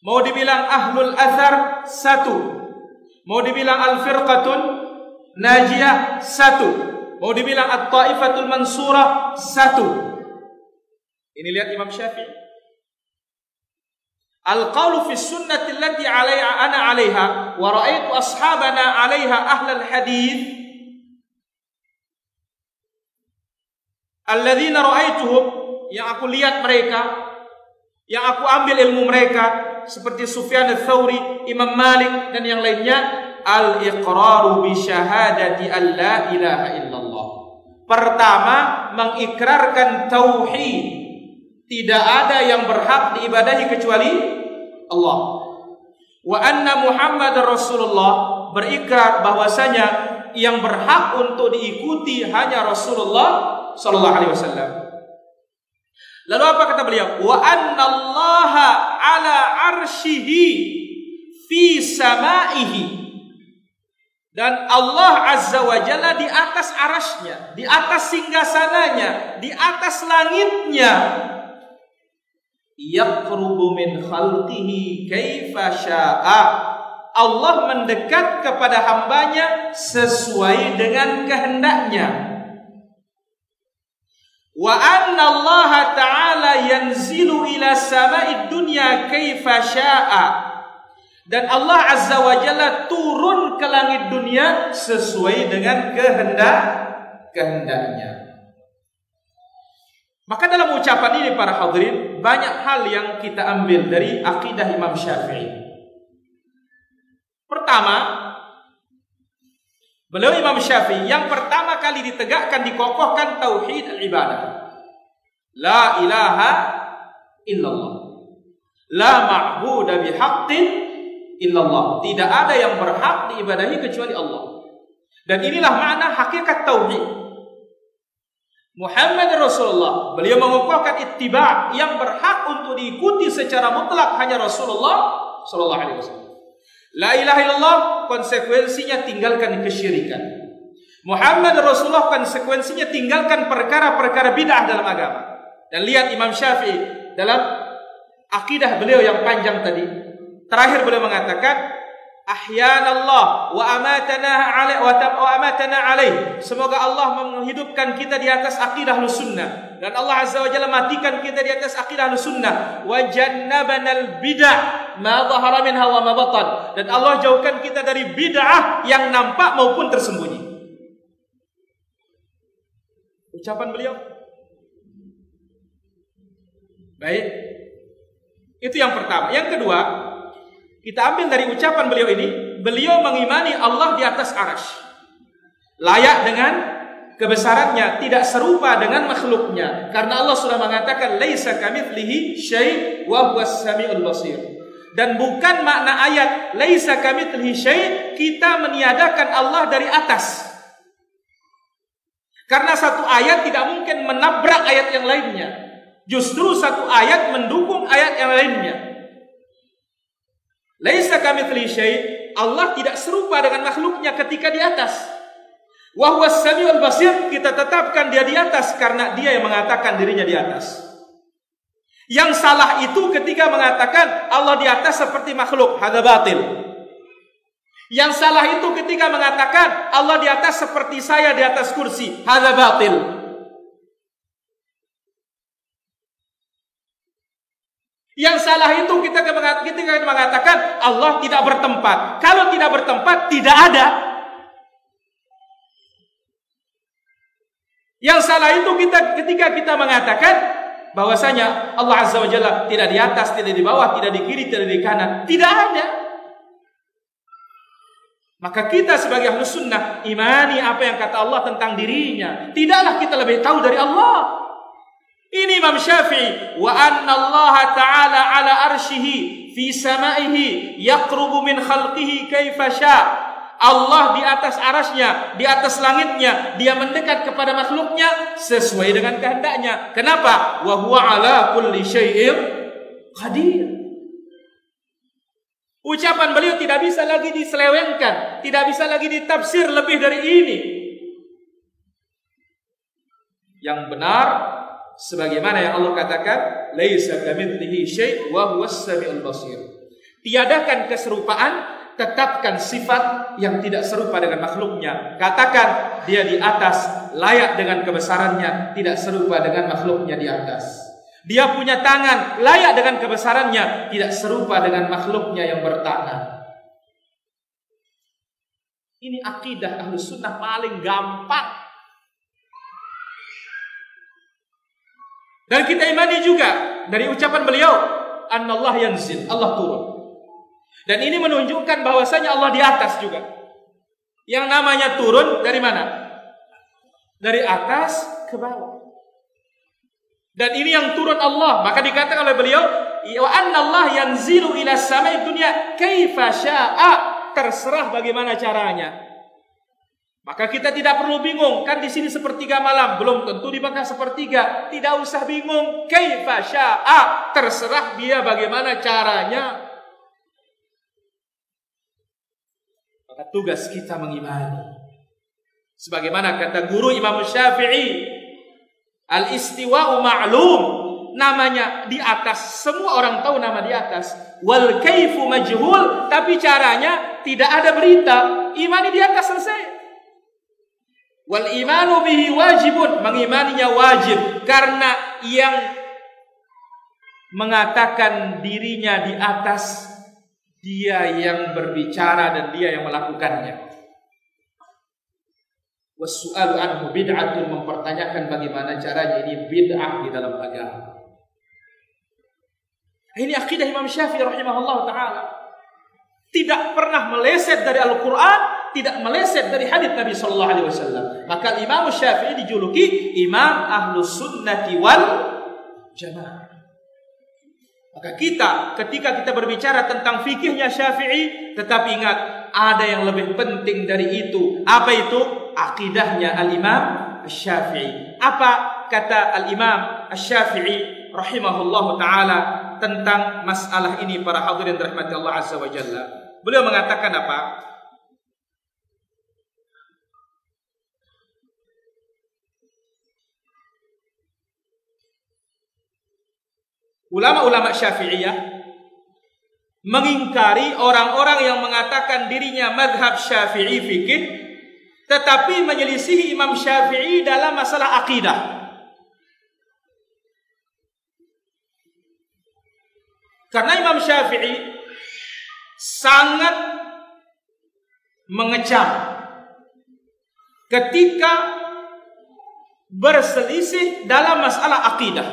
mau dibilang ahlul athar satu, mau dibilang al-firqatun najiyah satu, mau dibilang at-taifatul mansurah satu. Ini lihat Imam Syafi'i. Al-qawlu fi sunnati allati ana 'alaiha wa ra'aitu ashabana 'alaiha ahlal hadith alladzina ra'aituhum, yang aku lihat mereka, yang aku ambil ilmu mereka seperti Sufyan ats-Tsauri, Imam Malik dan yang lainnya, al-iqraru bi syahadati an la ilaha illallah. Pertama, mengikrarkan tauhid. Tidak ada yang berhak diibadahi kecuali Allah. Wa anna Muhammadar Rasulullah, berikrar bahwasanya yang berhak untuk diikuti hanya Rasulullah sallallahu alaihi wasallam. Lalu apa kata beliau? Wa anna Allaha ala arsyihi fi samaihi. Dan Allah Azza wa Jalla di atas arasnya, di atas singgasananya, di atas langitnya. Yaqrubu min khalqihi kaifa syaa. Allah mendekat kepada hambanya sesuai dengan kehendaknya. Wa anna Allah ta'ala yanzilu ila sama'id dunya kaifa syaa. Dan Allah Azza wa Jalla turun ke langit dunia sesuai dengan kehendaknya. Maka dalam ucapan ini para hadirin, banyak hal yang kita ambil dari akidah Imam Syafi'i. Pertama, beliau Imam Syafi'i yang pertama kali ditegakkan, dikokohkan tauhid al-ibadah. La ilaha illallah. La ma'budu bihaqqin illallah. Tidak ada yang berhak diibadahi kecuali Allah. Dan inilah makna hakikat tauhid. Muhammad Rasulullah, beliau mengukuhkan ittiba, yang berhak untuk diikuti secara mutlak hanya Rasulullah sallallahu alaihi wasallam. La ilaha illallah, konsekuensinya tinggalkan kesyirikan. Muhammad Rasulullah, konsekuensinya tinggalkan perkara-perkara bid'ah dalam agama. Dan lihat Imam Syafi'i dalam akidah beliau yang panjang tadi, terakhir beliau mengatakan, ahyanallah wa amatana alaih. Semoga Allah menghidupkan kita di atas akidah Ahlussunnah, dan Allah Azza wa Jalla matikan kita di atas akidah Ahlussunnah. Wa jannabanal bid'ah ma dhahara minha wa ma batan. Dan Allah jauhkan kita dari bid'ah yang nampak maupun tersembunyi. Ucapan beliau. Baik. Itu yang pertama. Yang kedua, kita ambil dari ucapan beliau ini, beliau mengimani Allah di atas arasy, layak dengan kebesarannya, tidak serupa dengan makhluknya, karena Allah sudah mengatakan laisa kamitslihi syai' wa huwas samiul basir. Dan bukan makna ayat laisa kamitslihi syai' kita meniadakan Allah dari atas, karena satu ayat tidak mungkin menabrak ayat yang lainnya, justru satu ayat mendukung ayat yang lainnya. Laisa kamitslihi syai', Allah tidak serupa dengan makhluknya ketika di atas. Wa huwas samiul basir, kita tetapkan dia di atas karena dia yang mengatakan dirinya di atas. Yang salah itu ketika mengatakan Allah di atas seperti makhluk, hadza batil. Yang salah itu ketika mengatakan Allah di atas seperti saya di atas kursi, hadza batil. Yang salah itu kita mengatakan Allah tidak bertempat. Kalau tidak bertempat, tidak ada. Yang salah itu ketika kita mengatakan bahwasanya Allah Azza wa Jalla tidak di atas, tidak di bawah, tidak di kiri, tidak di kanan. Tidak ada. Maka kita sebagai Ahlus Sunnah imani apa yang kata Allah tentang dirinya. Tidaklah kita lebih tahu dari Allah. Ini Imam Syafi'i, wa anna Allah ta'ala ala arsyihi fi samaihi yaqrubu min khalqihi kaifa syaa. Allah di atas arasnya, di atas langitnya, dia mendekat kepada makhluknya sesuai dengan kehendaknya. Kenapa? Wa huwa ala kulli syai'in qadir. Ucapan beliau tidak bisa lagi diselewengkan, tidak bisa lagi ditafsir lebih dari ini. Yang benar sebagaimana yang Allah katakan, laisa kamitslihi syai' wa huwas samiul basir. Tiadakan keserupaan, tetapkan sifat yang tidak serupa dengan makhluknya. Katakan dia di atas, layak dengan kebesarannya, tidak serupa dengan makhluknya di atas. Dia punya tangan, layak dengan kebesarannya, tidak serupa dengan makhluknya yang bertangan. Ini akidah Ahlus Sunnah paling gampang. Dan kita imani juga dari ucapan beliau, Annallah yanzil, Allah turun. Dan ini menunjukkan bahwasanya Allah di atas juga. Yang namanya turun dari mana? Dari atas ke bawah. Dan ini yang turun Allah. Maka dikatakan oleh beliau, wa annallah yanzilu ila samai dunya kaifa syaa. Terserah bagaimana caranya. Maka kita tidak perlu bingung, kan di sini sepertiga malam, belum tentu di Mekah sepertiga. Tidak usah bingung, kaifa syaa. Terserah dia bagaimana caranya. Maka tugas kita mengimani. Sebagaimana kata guru Imam Syafi'i, al-istiwa'u ma'lum, namanya di atas, semua orang tahu nama di atas. Wal kaifu majhul, tapi caranya tidak ada berita. Imani di atas, selesai. Wal imanu bihi wajibun, mengimaninya wajib, karena yang mengatakan dirinya di atas, dia yang berbicara dan dia yang melakukannya. Wassu'alu anhu bid'atun, mempertanyakan bagaimana caranya, ini bid'ah di dalam agama. Ini akidah Imam Syafi'i rahimahullah ta'ala. Tidak pernah meleset dari Al-Quran, tidak meleset dari hadits Nabi sallallahu alaihi wasallam. Maka Imam Syafi'i dijuluki Imam Ahlus Sunnati wal Jamaah. Maka kita, ketika kita berbicara tentang fikihnya Syafi'i, tetap ingat, ada yang lebih penting dari itu. Apa itu? Akidahnya Al-Imam Syafi'i. Apa kata Al-Imam Syafi'i rahimahullahu ta'ala tentang masalah ini, para hadirin rahmati Allah azza wa jalla? Beliau mengatakan apa? Ulama-ulama Syafi'iyah mengingkari orang-orang yang mengatakan dirinya mazhab Syafi'i fikih, tetapi menyelisihi Imam Syafi'i dalam masalah akidah. Karena Imam Syafi'i sangat mengecam ketika berselisih dalam masalah akidah,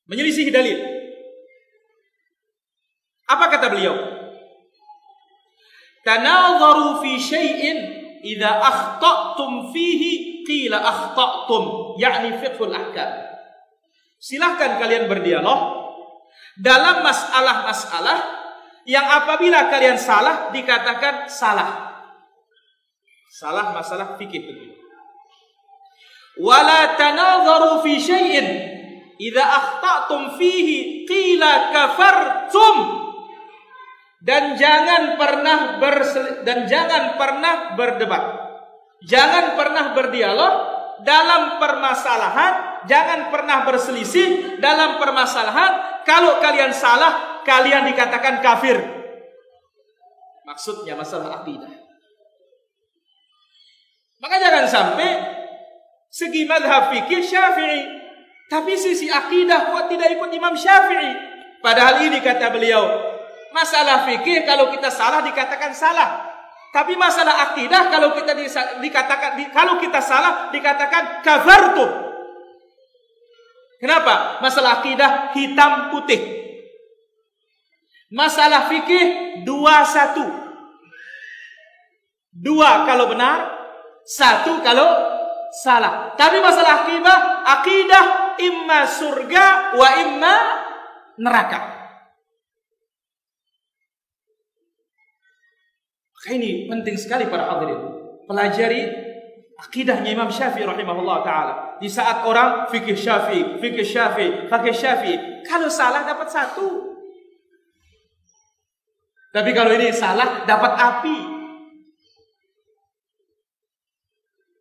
menyelisih dalil. Apa kata beliau? Tanadharu fi syai'in idza akhta'tum fihi qila akhta'tum, yakni fiqhul ahkam. Silahkan kalian berdialog dalam masalah-masalah yang apabila kalian salah dikatakan salah. Salah masalah fikih itu. Wala tanadharu fi syai'in idza akhta'tum fihi qila kafartum. Dan jangan pernah berdebat. Jangan pernah berdialog dalam permasalahan, jangan pernah berselisih dalam permasalahan. Kalau kalian salah, kalian dikatakan kafir. Maksudnya masalah akidah. Maka jangan sampai segi mazhab fikih Syafi'i, tapi sisi akidah kok tidak ikut Imam Syafi'i. Padahal ini kata beliau, masalah fikih kalau kita salah dikatakan salah. Tapi masalah akidah kalau kita salah dikatakan kafartum. Kenapa? Masalah akidah hitam putih. Masalah fikih 2-1. 2 kalau benar, 1 kalau salah. Tapi masalah akidah imma surga wa imma neraka. Ini penting sekali para hadirin. Pelajari akidahnya Imam Syafi'i rahimahullah ta'ala. Di saat orang fikih Syafi'i, kalau salah dapat 1. Tapi kalau ini salah, dapat api.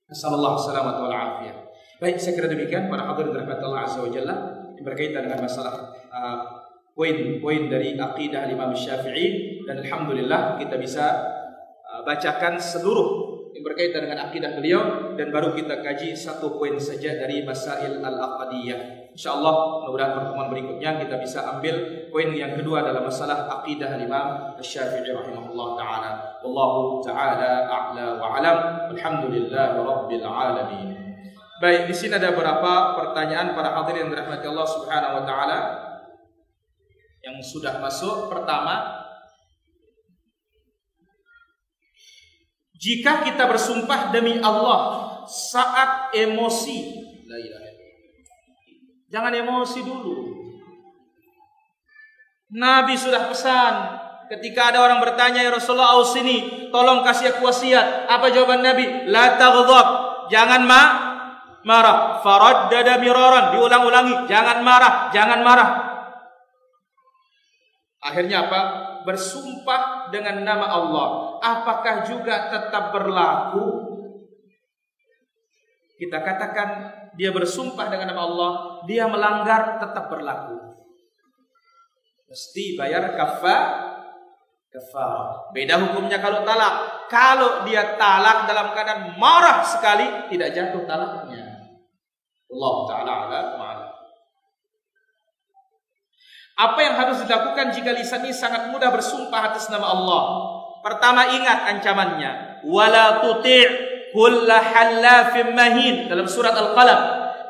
Nasallallahu salamat wal afiyah. Baik, saya kira demikian para hadirin dirahmati Allah azza wa jalla berkaitan dengan masalah poin-poin dari aqidah Imam Syafi'i, dan alhamdulillah kita bisa bacakan seluruh yang berkaitan dengan akidah beliau, dan baru kita kaji satu poin saja dari Masail al-Aqdiyah. Insyaallah mudah-mudahan pertemuan berikutnya kita bisa ambil poin yang kedua dalam masalah akidah Imam Syafi'i rahimahullah taala. Wallahu taala a'la wa alam. Alhamdulillahi rabbil alamin. Baik, di sini ada beberapa pertanyaan para hadirin yang dirahmati Allah Subhanahu wa taala yang sudah masuk. Pertama, jika kita bersumpah demi Allah saat emosi, la ilaha illallah, jangan emosi dulu. Nabi sudah pesan ketika ada orang bertanya, ya Rasulullah, ausini, tolong kasih aku wasiat. Apa jawaban Nabi? La taghdab, jangan marah. Faraddada miraran, diulang-ulangi, jangan marah, jangan marah. Akhirnya apa? Bersumpah dengan nama Allah, apakah juga tetap berlaku? Kita katakan dia bersumpah dengan nama Allah, dia melanggar, tetap berlaku. Mesti bayar kafar. Beda hukumnya kalau talak. Kalau dia talak dalam keadaan marah sekali, tidak jatuh talaknya. Allah Ta'ala a'lam. Apa yang harus dilakukan jika lisan ini sangat mudah bersumpah atas nama Allah? Pertama, ingat ancamannya. Wala tuti' kulla hallafin mahin, dalam surat Al-Qalam.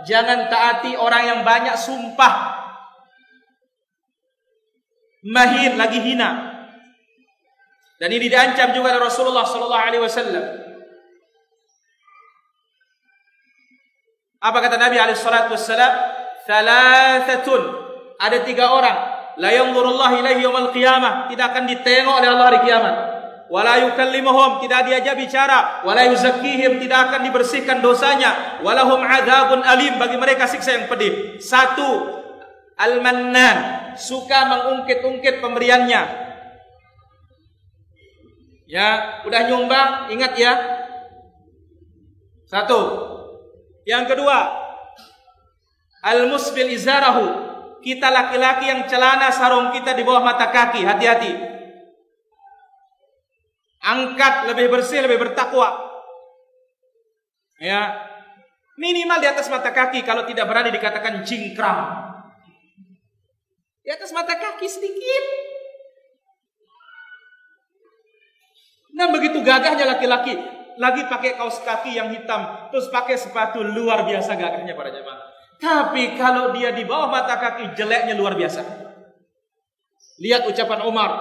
Jangan taati orang yang banyak sumpah. Mahin, lagi hina. Dan ini diancam juga oleh Rasulullah sallallahu alaihi wasallam. Apa kata Nabi alaihi salatu wassalam? Thalathatun, ada 3 orang, la yanzurullahu ilaihi yaumil qiyamah, tidak akan ditengok oleh Allah hari kiamat. Wala yukallimuhum, tidak diajak bicara. Wala yuzakkihim, tidak akan dibersihkan dosanya. Walahum adzabun alim, bagi mereka siksa yang pedih. 1, al-mannan, suka mengungkit-ungkit pemberiannya. Ya, udah nyumbang, ingat ya. 1. Yang kedua, al-musbil izarahu, kita laki-laki yang celana sarung kita di bawah mata kaki, hati-hati. Angkat, lebih bersih, lebih bertakwa. Ya, minimal di atas mata kaki, kalau tidak berani dikatakan cingkrang. Di atas mata kaki sedikit. Dan begitu gagahnya laki-laki, lagi pakai kaos kaki yang hitam, terus pakai sepatu, luar biasa gagahnya para jemaah. Tapi kalau dia di bawah mata kaki, jeleknya luar biasa. Lihat ucapan Umar,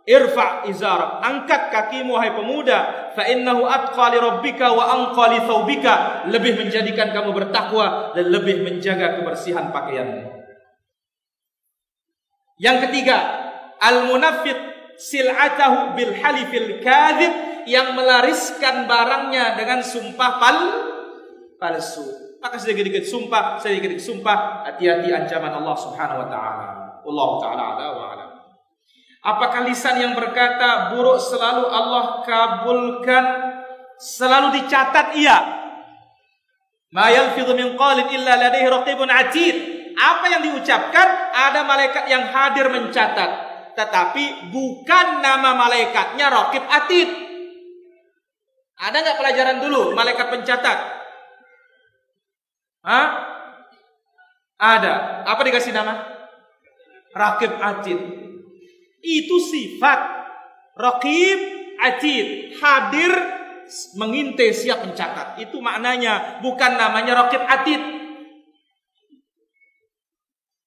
irfa' izarak, angkat kakimu hai pemuda, fa innahu atqa li rabbika wa anqa li thawbika, lebih menjadikan kamu bertakwa dan lebih menjaga kebersihan pakaianmu. Yang ketiga, al-munafiq sil'atahu bil halifil kadhib, yang melariskan barangnya dengan sumpah palsu. Maka sedikit-sedikit sumpah, sedikit-sedikit sumpah, hati-hati ancaman Allah Subhanahu wa taala. Allah taala ala wa alam. Apakah lisan yang berkata buruk selalu Allah kabulkan, selalu dicatat? Iya. Ma yalfidhu min qalin illa ladaihi raqibun atid. Apa yang diucapkan ada malaikat yang hadir mencatat, tetapi bukan nama malaikatnya raqib atid. Ada enggak pelajaran dulu malaikat pencatat? Ada. Apa dikasih nama? Raqib atid. Itu sifat Raqib atid, hadir, mengintai, siap mencatat. Itu maknanya, bukan namanya Raqib atid.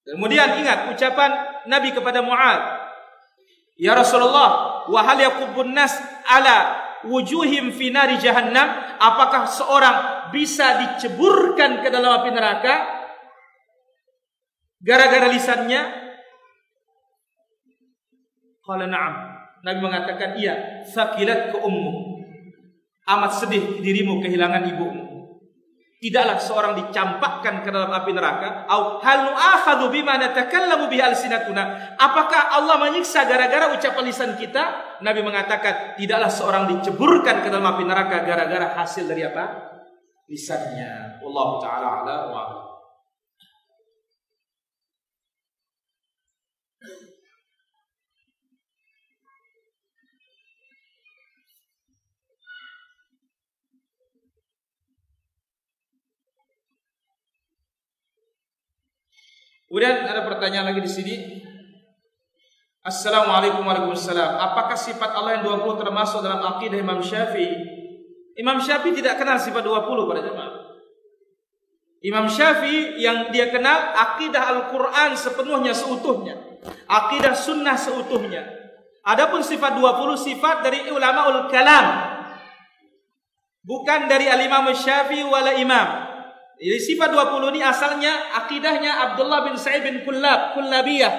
Kemudian ingat ucapan Nabi kepada Mu'adz, ya Rasulullah, wa hal yakubbun nas ala wujuhim fi nari jahannam, apakah seorang bisa diceburkan ke dalam api neraka gara-gara lisannya? Qala na'am. Nabi mengatakan iya. Sakilat ke ummu, amat sedih dirimu kehilangan ibumu. Tidaklah seorang dicampakkan ke dalam api neraka. Au hal nu'akhadhu bima natakallamu bi alsinatuna. Apakah Allah menyiksa gara-gara ucapan lisan kita? Nabi mengatakan, tidaklah seorang diceburkan ke dalam api neraka gara-gara hasil dari apa? Lisannya. Wallahu ta'ala a'la wa a'lam. Kemudian ada pertanyaan lagi di sini. Assalamualaikum warahmatullahi wabarakatuh. Apakah sifat Allah yang 20 termasuk dalam akidah Imam Syafi'i? Imam Syafi'i tidak kenal sifat 20 pada jemaah. Imam Syafi'i yang dia kenal akidah Al-Quran sepenuhnya, seutuhnya, akidah sunnah seutuhnya. Adapun sifat 20 sifat dari ulamaul kalam, bukan dari al-Imam Syafi'i wala imam. Jadi sifat 20 ini asalnya akidahnya Abdullah bin Sa'id bin Kullabiyah.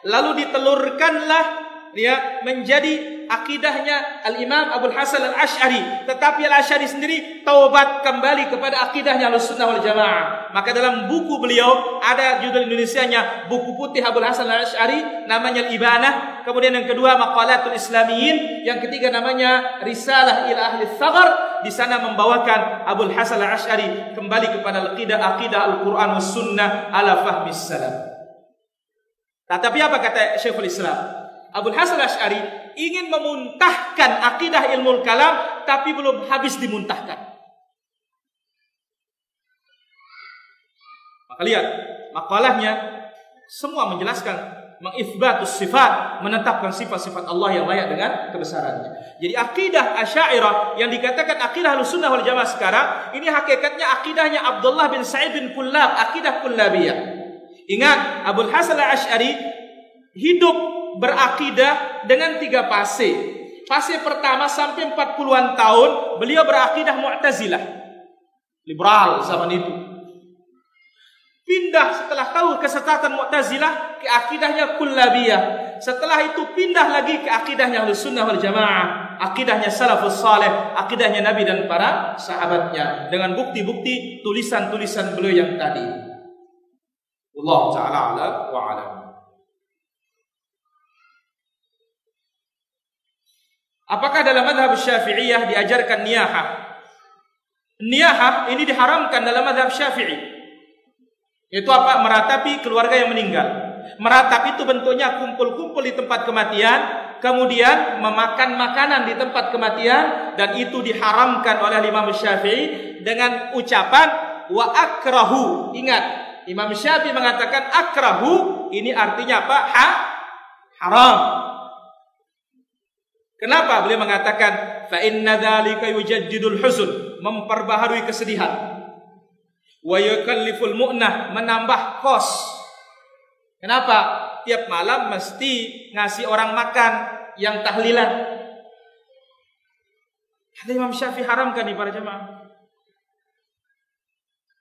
Lalu ditelurkanlah dia menjadi akidahnya Al-Imam Abul Hasan Al-Asy'ari. Tetapi Al-Asy'ari sendiri taubat kembali kepada akidahnya Ahlussunnah wal Jamaah. Maka dalam buku beliau ada judul Indonesianya, buku putih Abul Hasan Al-Asy'ari, namanya Al-Ibanah. Kemudian yang kedua Maqalatul Islamiyyin, yang ketiga namanya Risalah ila Ahli Tsaghar. Di sana membawakan Abul Hasan Al-Asy'ari kembali kepada akidah Al-Qur'an was sunnah ala fahmis salaf. Tetapi apa kata Syekhul Islam? Abul Hasan Al-Asy'ari ingin memuntahkan akidah ilmu kalam, tapi belum habis dimuntahkan. Maka lihat makalahnya semua menjelaskan, mengitsbatus sifat, menetapkan sifat-sifat Allah yang layak dengan kebesarannya. Jadi akidah Asy'ariyah yang dikatakan akidah Ahlussunnah wal Jamaah sekarang ini hakikatnya akidahnya Abdullah bin Sa'id bin Kullab, akidah Kullabiyah. Ingat, Abul Hasan Al-Asy'ari hidup berakidah dengan 3 fase. Fase pertama sampai 40-an tahun beliau berakidah Mu'tazilah, liberal zaman itu. Pindah setelah tahu kesesatan Mu'tazilah ke akidahnya Kullabiyah. Setelah itu pindah lagi ke akidahnya Ahlussunnah wal Jamaah, akidahnya Salafus Saleh, akidahnya Nabi dan para sahabatnya, dengan bukti-bukti tulisan-tulisan beliau yang tadi. Allah Ta'ala a'la wa a'lam. Apakah dalam mazhab Syafi'iyah diajarkan niyahah? Niyahah ini diharamkan dalam mazhab Syafi'i. Itu apa? Meratapi keluarga yang meninggal. Meratap itu bentuknya kumpul-kumpul di tempat kematian, kemudian memakan makanan di tempat kematian, dan itu diharamkan oleh Imam Syafi'i dengan ucapan wa akrahu. Ingat, Imam Syafi'i mengatakan akrahu ini artinya apa? Haram. Kenapa? Beliau mengatakan fa inna dzalika yujaddidul huzn, memperbaharui kesedihan. Wa yukalliful mu'nah, menambah kos. Kenapa? Tiap malam mesti ngasih orang makan yang tahlilan. Ada Imam Syafi'i haramkan nih para jemaah.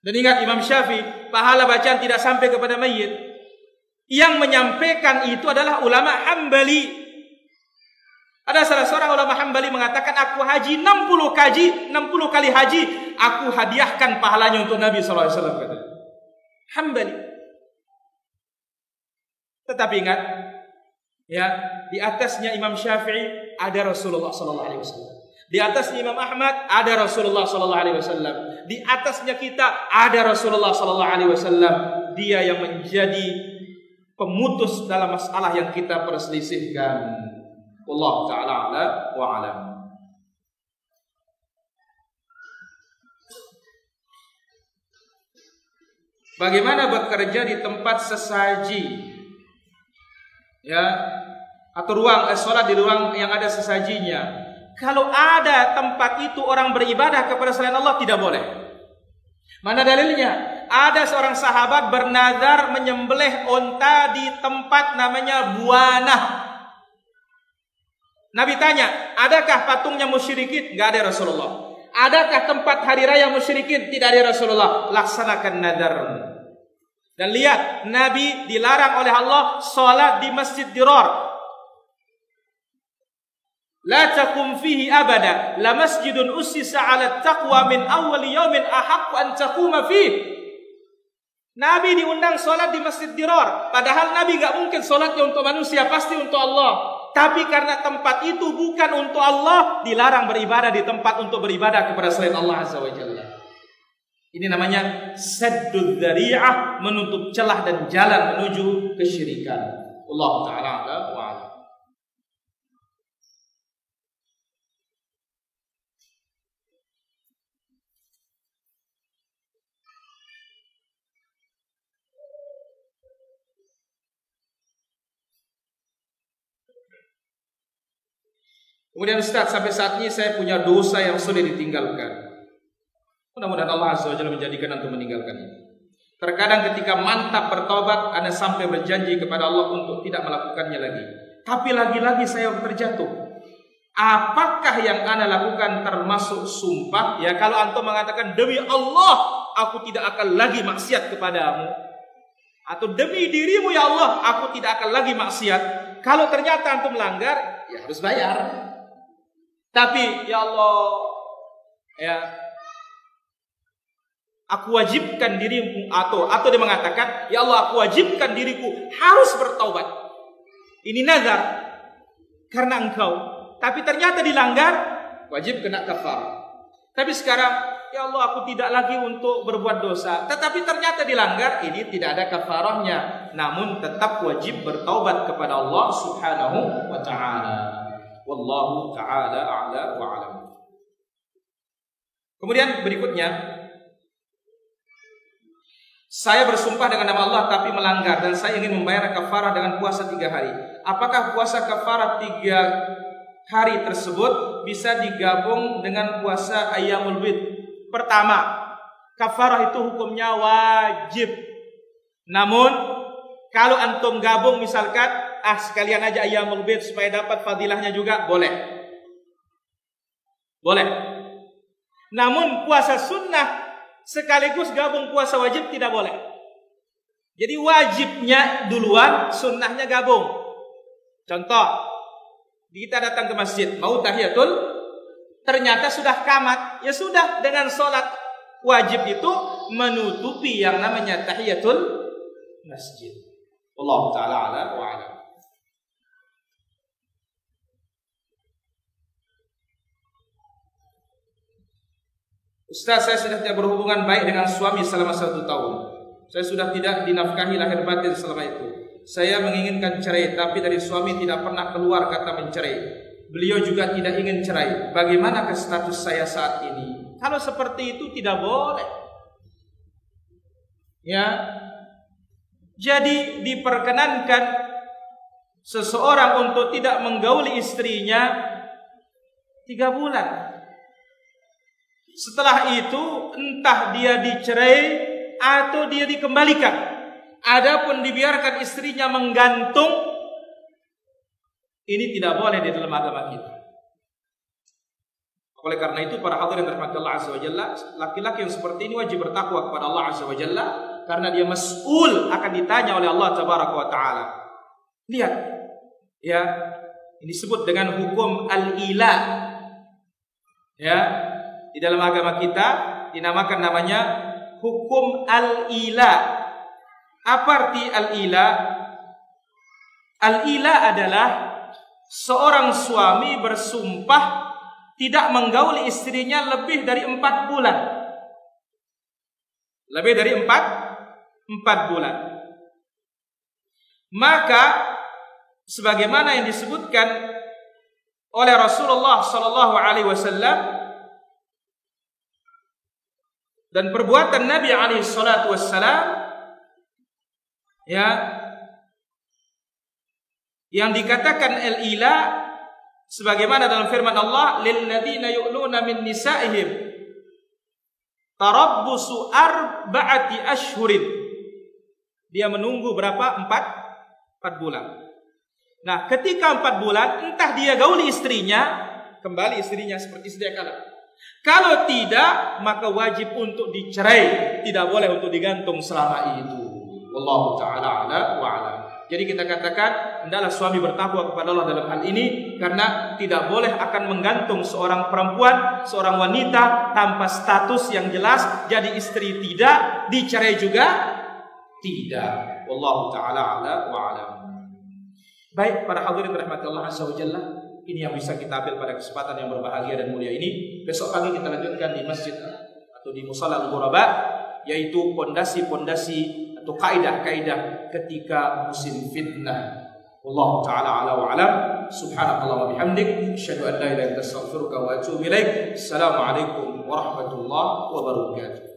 Dan ingat, Imam Syafi'i pahala bacaan tidak sampai kepada mayit. Yang menyampaikan itu adalah ulama Hambali. Ada salah seorang ulama Hambali mengatakan, aku haji 60 kali haji, aku hadiahkan pahalanya untuk Nabi SAW. Hambali. Tetapi ingat, ya, di atasnya Imam Syafi'i ada Rasulullah SAW. Di atasnya Imam Ahmad ada Rasulullah SAW. Di atasnya kita ada Rasulullah SAW. Dia yang menjadi pemutus dalam masalah yang kita perselisihkan. Allah Ta'ala a'la wa a'lam. Bagaimana bekerja di tempat sesaji? Ya, atau ruang sholat di ruang yang ada sesajinya. Kalau ada tempat itu orang beribadah kepada selain Allah, tidak boleh. Mana dalilnya? Ada seorang sahabat bernazar menyembelih unta di tempat namanya Buanah. Nabi tanya, adakah patungnya musyrikin? Enggak ada Rasulullah. Adakah tempat hari raya musyrikin? Tidak ada Rasulullah. Laksanakan nazar. Dan lihat, Nabi dilarang oleh Allah salat di Masjid Dirar. la taqum fihi abada, la masjidun ussisa 'ala taqwa min awwal yaumin ahaqqu an taquma fihi. Nabi diundang sholat di Masjid Dirar, padahal Nabi gak mungkin sholatnya untuk manusia, pasti untuk Allah. Tapi karena tempat itu bukan untuk Allah, dilarang beribadah di tempat untuk beribadah kepada selain Allah Azza wa Jalla. Ini namanya saddud dzari'ah, menutup celah dan jalan menuju kesyirikan. Allah Ta'ala a'la wa a'lam. Kemudian Ustaz, sampai saat ini saya punya dosa yang sulit ditinggalkan. Mudah-mudahan Allah Azza wa Jalla menjadikan antum meninggalkan ini. Terkadang ketika mantap bertobat, Anda sampai berjanji kepada Allah untuk tidak melakukannya lagi. Tapi lagi-lagi saya terjatuh. Apakah yang Anda lakukan termasuk sumpah? Ya, kalau antum mengatakan demi Allah, aku tidak akan lagi maksiat kepadamu. Atau demi dirimu ya Allah, aku tidak akan lagi maksiat. Kalau ternyata antum melanggar, ya harus bayar. Tapi ya Allah, ya aku wajibkan dirimu, atau dia mengatakan, ya Allah aku wajibkan diriku harus bertaubat. Ini nazar karena engkau. Tapi ternyata dilanggar, wajib kena kafarah. Tapi sekarang, ya Allah aku tidak lagi untuk berbuat dosa. Tetapi ternyata dilanggar, ini tidak ada kafarahnya. Namun tetap wajib bertaubat kepada Allah Subhanahu wa Ta'ala. Wallahu ta'ala a'la wa a'lam. Kemudian berikutnya, saya bersumpah dengan nama Allah tapi melanggar dan saya ingin membayar kafarah dengan puasa 3 hari. Apakah puasa kafarah 3 hari tersebut bisa digabung dengan puasa Ayyamul Bid? Pertama, kafarah itu hukumnya wajib. Namun kalau antum gabung misalkan, sekalian aja Ayyamul Bid supaya dapat fadilahnya juga, boleh. Boleh. Namun puasa sunnah sekaligus gabung puasa wajib tidak boleh. Jadi wajibnya duluan, sunnahnya gabung. Contoh, kita datang ke masjid, mau tahiyatul, ternyata sudah qamat. Ya sudah, dengan sholat wajib itu menutupi yang namanya tahiyatul masjid. Allah Ta'ala a'la wa a'lam. Ustaz, saya sudah tidak berhubungan baik dengan suami selama 1 tahun. Saya sudah tidak dinafkahi lahir batin selama itu. Saya menginginkan cerai, tapi dari suami tidak pernah keluar kata mencerai. Beliau juga tidak ingin cerai. Bagaimana status saya saat ini? Kalau seperti itu tidak boleh. Ya. Jadi diperkenankan seseorang untuk tidak menggauli istrinya 3 bulan. Setelah itu entah dia dicerai atau dia dikembalikan. Adapun dibiarkan istrinya menggantung, ini tidak boleh di dalam agama kita. Oleh karena itu para hadirin rahmat Allah Azza wa Jalla, laki-laki yang seperti ini wajib bertakwa kepada Allah Azza wa Jalla, karena dia mas'ul, akan ditanya oleh Allah Tabaraka wa Ta'ala. Lihat, ya, ini disebut dengan hukum al-ila. Ya, di dalam agama kita dinamakan namanya hukum al-ila. Apa arti al-ila? Al-ila adalah seorang suami bersumpah tidak menggauli istrinya lebih dari 4 bulan. Lebih dari 4 bulan. Maka sebagaimana yang disebutkan oleh Rasulullah sallallahu alaihi wasallam dan perbuatan Nabi alaihi salatu wassalam, ya, yang dikatakan al-ila sebagaimana dalam firman Allah, lil ladzina yu'luna min nisaihim tarabbusu 4 ashhurin. Dia menunggu berapa? 4 bulan. Nah, ketika 4 bulan, entah dia gauli istrinya, kembali istrinya seperti sedia kala. Kalau tidak, maka wajib untuk dicerai, tidak boleh untuk digantung selama itu. Wallahu ta'ala a'la wa a'lam. Jadi kita katakan hendaklah suami bertakwa kepada Allah dalam hal ini, karena tidak boleh akan menggantung seorang perempuan, seorang wanita tanpa status yang jelas, jadi istri tidak, dicerai juga tidak. Wallahu taala ala wa alam. Baik, para hadirin rahmati Allah azza wa jalla, ini yang bisa kita ambil pada kesempatan yang berbahagia dan mulia ini. Besok pagi kita lanjutkan di masjid atau di Musalla Al-Ghuraba, yaitu pondasi-pondasi atau kaidah-kaidah ketika musim fitnah. Wallahu taala ala wa alam. Subhanakallah wa bihamdik, asyhadu an la ilaha illa anta astaghfiruka wa atubu ilaik. Assalamualaikum warahmatullahi wabarakatuh.